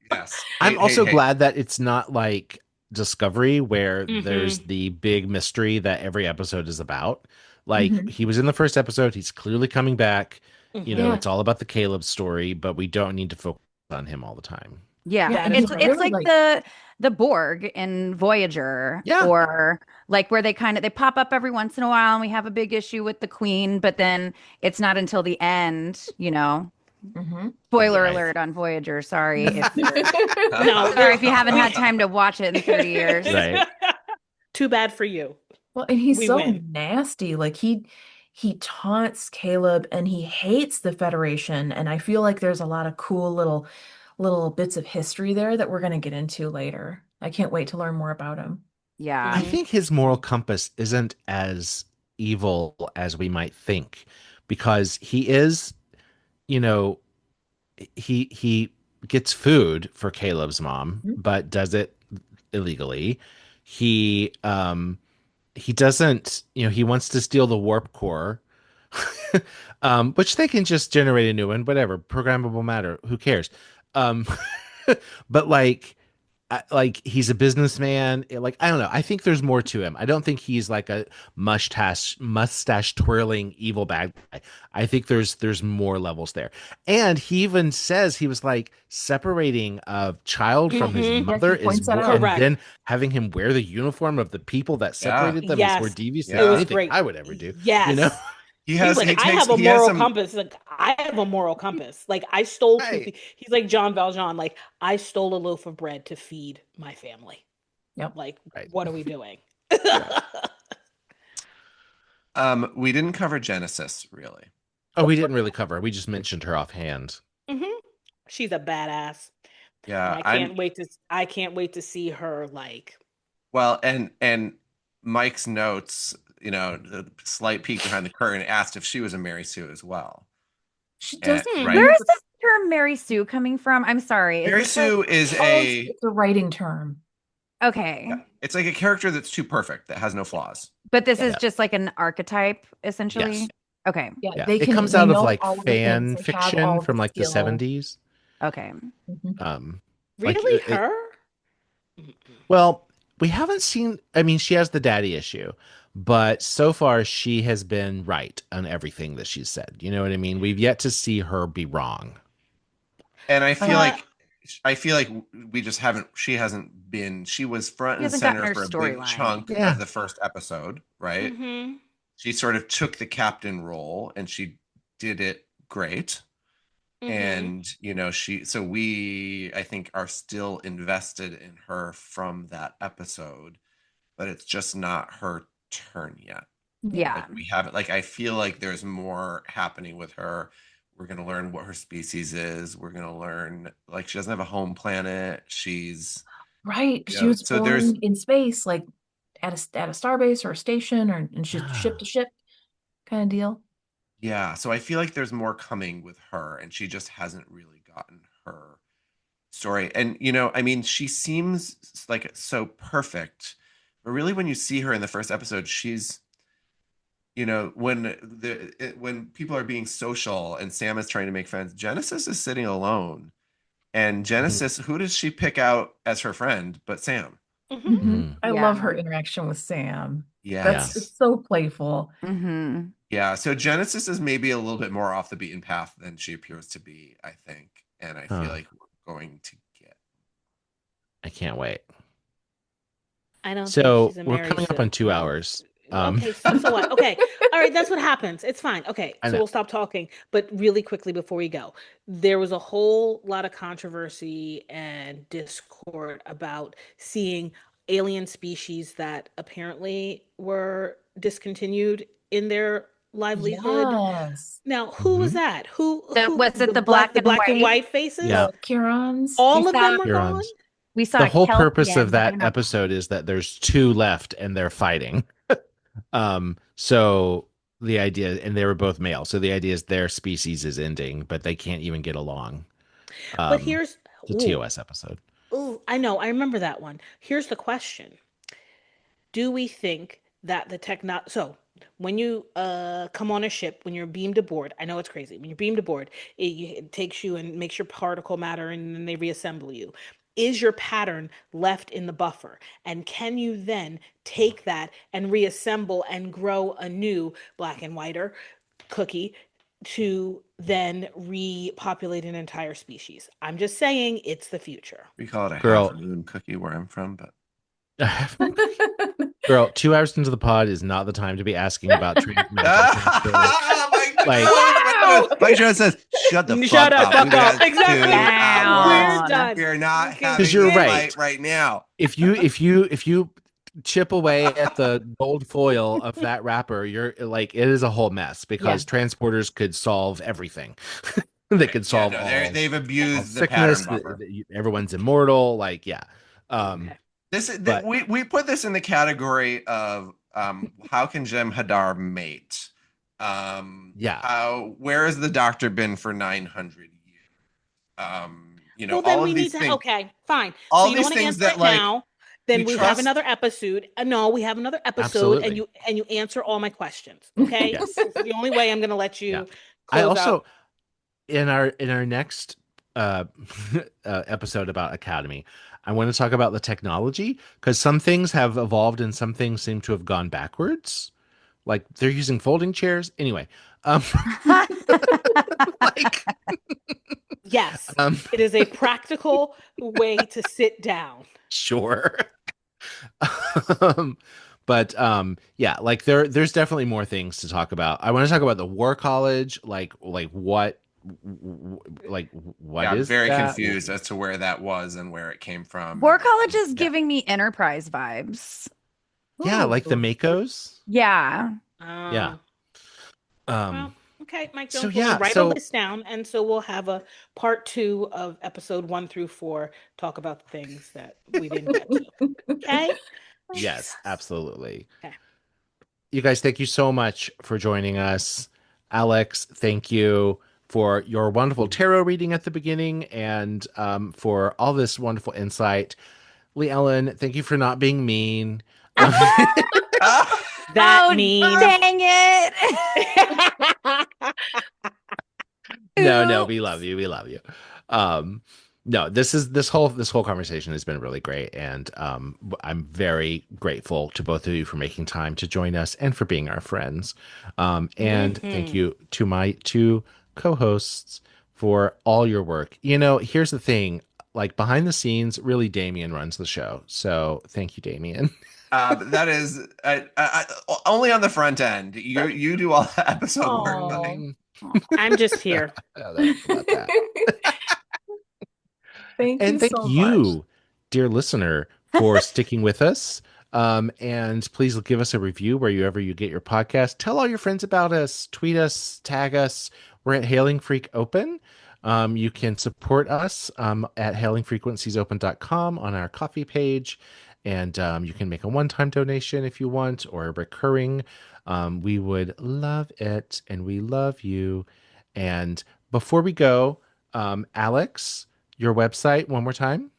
Yes. I'm Hate, hate, also hate. glad that it's not like Discovery where there's Mhm. the big mystery that every episode is about. Like Mhm. he was in the first episode, he's clearly coming back. Mhm. It's all about the Caleb story, but we don't need to focus on him all the time. Yeah, Yeah, and it's he's That's it's right. really like the Borg in Voyager, Yeah. or like where they pop up every once in a while, and we have a big issue with the Queen, but then it's not until the end. Mhm. Spoiler Right. alert on Voyager. Sorry if No. sorry if you haven't had time to watch it in 30 years. Right. Too bad for you. Well, and he's We so win. nasty. Like he taunts Caleb and he hates the Federation. And I feel like there's a lot of cool little bits of history there that we're going to get into later. I can't wait to learn more about him. Yeah. I Mhm. think his moral compass isn't as evil as we might think because he is, you know, he gets food for Caleb's mom, Mhm. but does it illegally. He doesn't, he wants to steal the warp core, which they can just generate a new one, whatever, programmable matter, who cares? Um, but like he's a businessman. Like, I don't know. I think there's more to him. I don't think he's like a mustache twirling evil bad guy. I think there's more levels there. And he even says he was like separating a child from his Mhm. mother Yes, he points that out. and Correct. then having him wear the uniform of the people that separated them is more Yes. devious than It was anything great. I would ever do. Yes. He He's has like, he I takes have a he has moral some compass. Like, I have a moral compass. Like, I stole Right. he's like John Valjean. Like, I stole a loaf of bread to feed my family. Yep. Like, Right. what are we doing? we didn't cover Genesis really. Oh, we didn't really cover. We just mentioned her offhand. Mhm. She's a badass. Yeah, And I can't wait to see her like well, and Mike's notes, the slight peek behind the curtain asked if she was a Mary Sue as well. She And, doesn't. right. Where is this term Mary Sue coming from? I'm sorry. Is Mary this Sue is Oh, it's a writing term. okay. it's like a character that's too perfect, that has no flaws. But this is Yeah. just like an archetype, essentially. Yes. Okay. Yeah, Yeah, they it can. comes They out of know like all of the things. fan They have fiction all from like the skill. 70s. Okay. Mhm. Like, really her? Well, we haven't seen, I mean, she has the daddy issue, but so far she has been right on everything that she's said. You know what I mean? We've yet to see her be wrong. And I feel Uh, like we just haven't she hasn't been she was front She and hasn't gotten center her for a big storyline. chunk Yeah. of the first episode, right? Mhm. She sort of took the captain role and she did it great. Mhm. And we I think are still invested in her from that episode, but it's just not her turn yet. Yeah. Like, we haven't, like, I feel like there's more happening with her. We're going to learn what her species is. We're going to learn, like, she doesn't have a home planet. She's Right. you She know, was so there's born in space, like at a starbase or a station, and she's ship to ship kind of deal. yeah, so I feel like there's more coming with her, and she just hasn't really gotten her story. And I mean, she seems like so perfect, but really when you see her in the first episode, she's when people are being social and Sam is trying to make friends, Genesis is sitting alone. And Genesis, who does she pick out as her friend but Sam? I Yeah. love her interaction with Sam. Yes. It's so playful. Yeah, so Genesis is maybe a little bit more off the beaten path than she appears to be, I think. And I feel like we're going to get. I can't wait. I don't think So she's a we're Mary coming up Sue. on 2 hours. Okay, so what? Okay. All right, that's what happens. It's fine. Okay, I so know. we'll stop talking. But really quickly before we go, there was a whole lot of controversy and discord about seeing alien species that apparently were discontinued in their livelihood. Yes. Now, who was that? Who Was it the the black and black and white? white faces? Yeah. The Kirans. We All of saw them are gone? Hurons. we saw The whole Kelpie purpose of and that Rhino. episode is that there's 2 left and they're fighting. So the idea, and they were both male. So the idea is their species is ending, but they can't even get along. But here's The TOS episode. I know, I remember that one. Here's the question. Do we think that the so when you come on a ship, when you're beamed aboard, I know it's crazy. When you're beamed aboard, it takes you and makes your particle matter and then they reassemble you. Is your pattern left in the buffer? And can you then take that and reassemble and grow a new black and whiter cookie to then repopulate an entire species? I'm just saying it's the future. We call it a Girl. half moon cookie where I'm from, but Girl, 2 hours into the pod is not the time to be asking about treatment. Mike Jones says, "Shut the Shut fuck up, up." fuck up. Exactly. We're done. We're not having Because you're a right. fight right now. If you chip away at the gold foil of that wrapper, you're like, it is a whole mess because transporters could solve everything. They could solve they've abused the sickness. pattern buffer. Everyone's immortal. Like, yeah. We put this in the category of how can Jem Hadar mate? Where has the doctor been for 900 years? Well, then all we of need these to. things. Okay, fine. All So you these don't want to things answer that it now. Then you we have trust- another episode. No, we have another episode, Absolutely. and you answer all my questions. Okay, Yes. This is the only way I'm going to let you. Yeah. Close I also out. in our next episode about Academy, I want to talk about the technology because some things have evolved and some things seem to have gone backwards. Like they're using folding chairs. Anyway, Yes, it is a practical way to sit down. Sure. But yeah, like there's definitely more things to talk about. I want to talk about the War College, like what I'm is very that? confused as to where that was and where it came from. War College is giving me Enterprise vibes. Yeah, like the Makos. Yeah. Yeah. Well, okay, Mike Jones, So, we'll yeah, write so- a list down, and so we'll have a part 2 of episode 1 through 4 talk about the things that we didn't get to. Okay. Yes, absolutely. Okay. You guys, thank you so much for joining us. Alex, thank you for your wonderful tarot reading at the beginning and for all this wonderful insight. Leigh Ellen, thank you for not being mean. That mean. Dang it. No, we love you. We love you. No, this whole conversation has been really great, and I'm very grateful to both of you for making time to join us and for being our friends. And thank you to my 2 co-hosts for all your work. Here's the thing: like behind the scenes, really, Damien runs the show. So thank you, Damien. That is only on the front end. You do all the episode work, buddy. I'm just here. Thank and you thank so you, much. dear listener, for sticking with us. And please give us a review wherever you get your podcast. Tell all your friends about us. Tweet us, tag us. We're at Hailing Freak Open. You can support us at hailingfrequenciesopen.com on our coffee page. And you can make a one-time donation if you want, or a recurring. We would love it, and we love you. And before we go, Alex, your website one more time.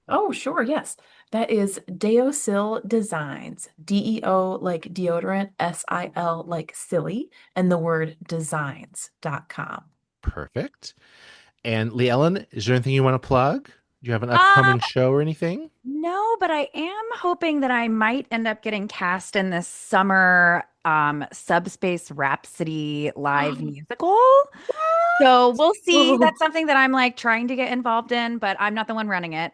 Oh, sure. Yes. That is Deosil Designs. DEO like deodorant, SIL like silly, and the word designs.com. Perfect. And Leigh Ellen, is there anything you want to plug? you have an upcoming show or anything? No, but I am hoping that I might end up getting cast in this summer Subspace Rhapsody live musical. So we'll see. That's something that I'm like trying to get involved in, but I'm not the one running it.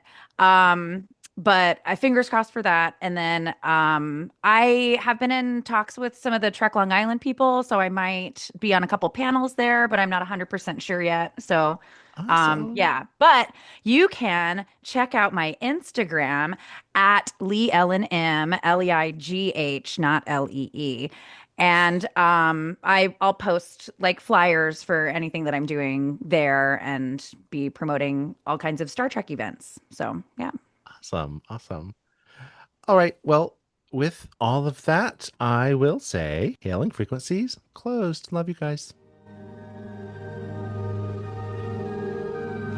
But I fingers crossed for that. And then I have been in talks with some of the Trek Long Island people, so I might be on a couple panels there, but I'm not 100% sure yet. So Awesome. yeah, but you can check out my Instagram at Leigh Ellen M, Leigh, not Lee. And I'll post like flyers for anything that I'm doing there and be promoting all kinds of Star Trek events. So yeah. Awesome. Awesome. All right. Well, with all of that, I will say hailing frequencies closed. Love you guys.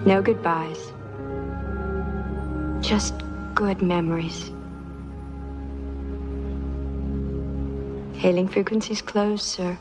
No goodbyes. Just good memories. Hailing frequencies closed, sir.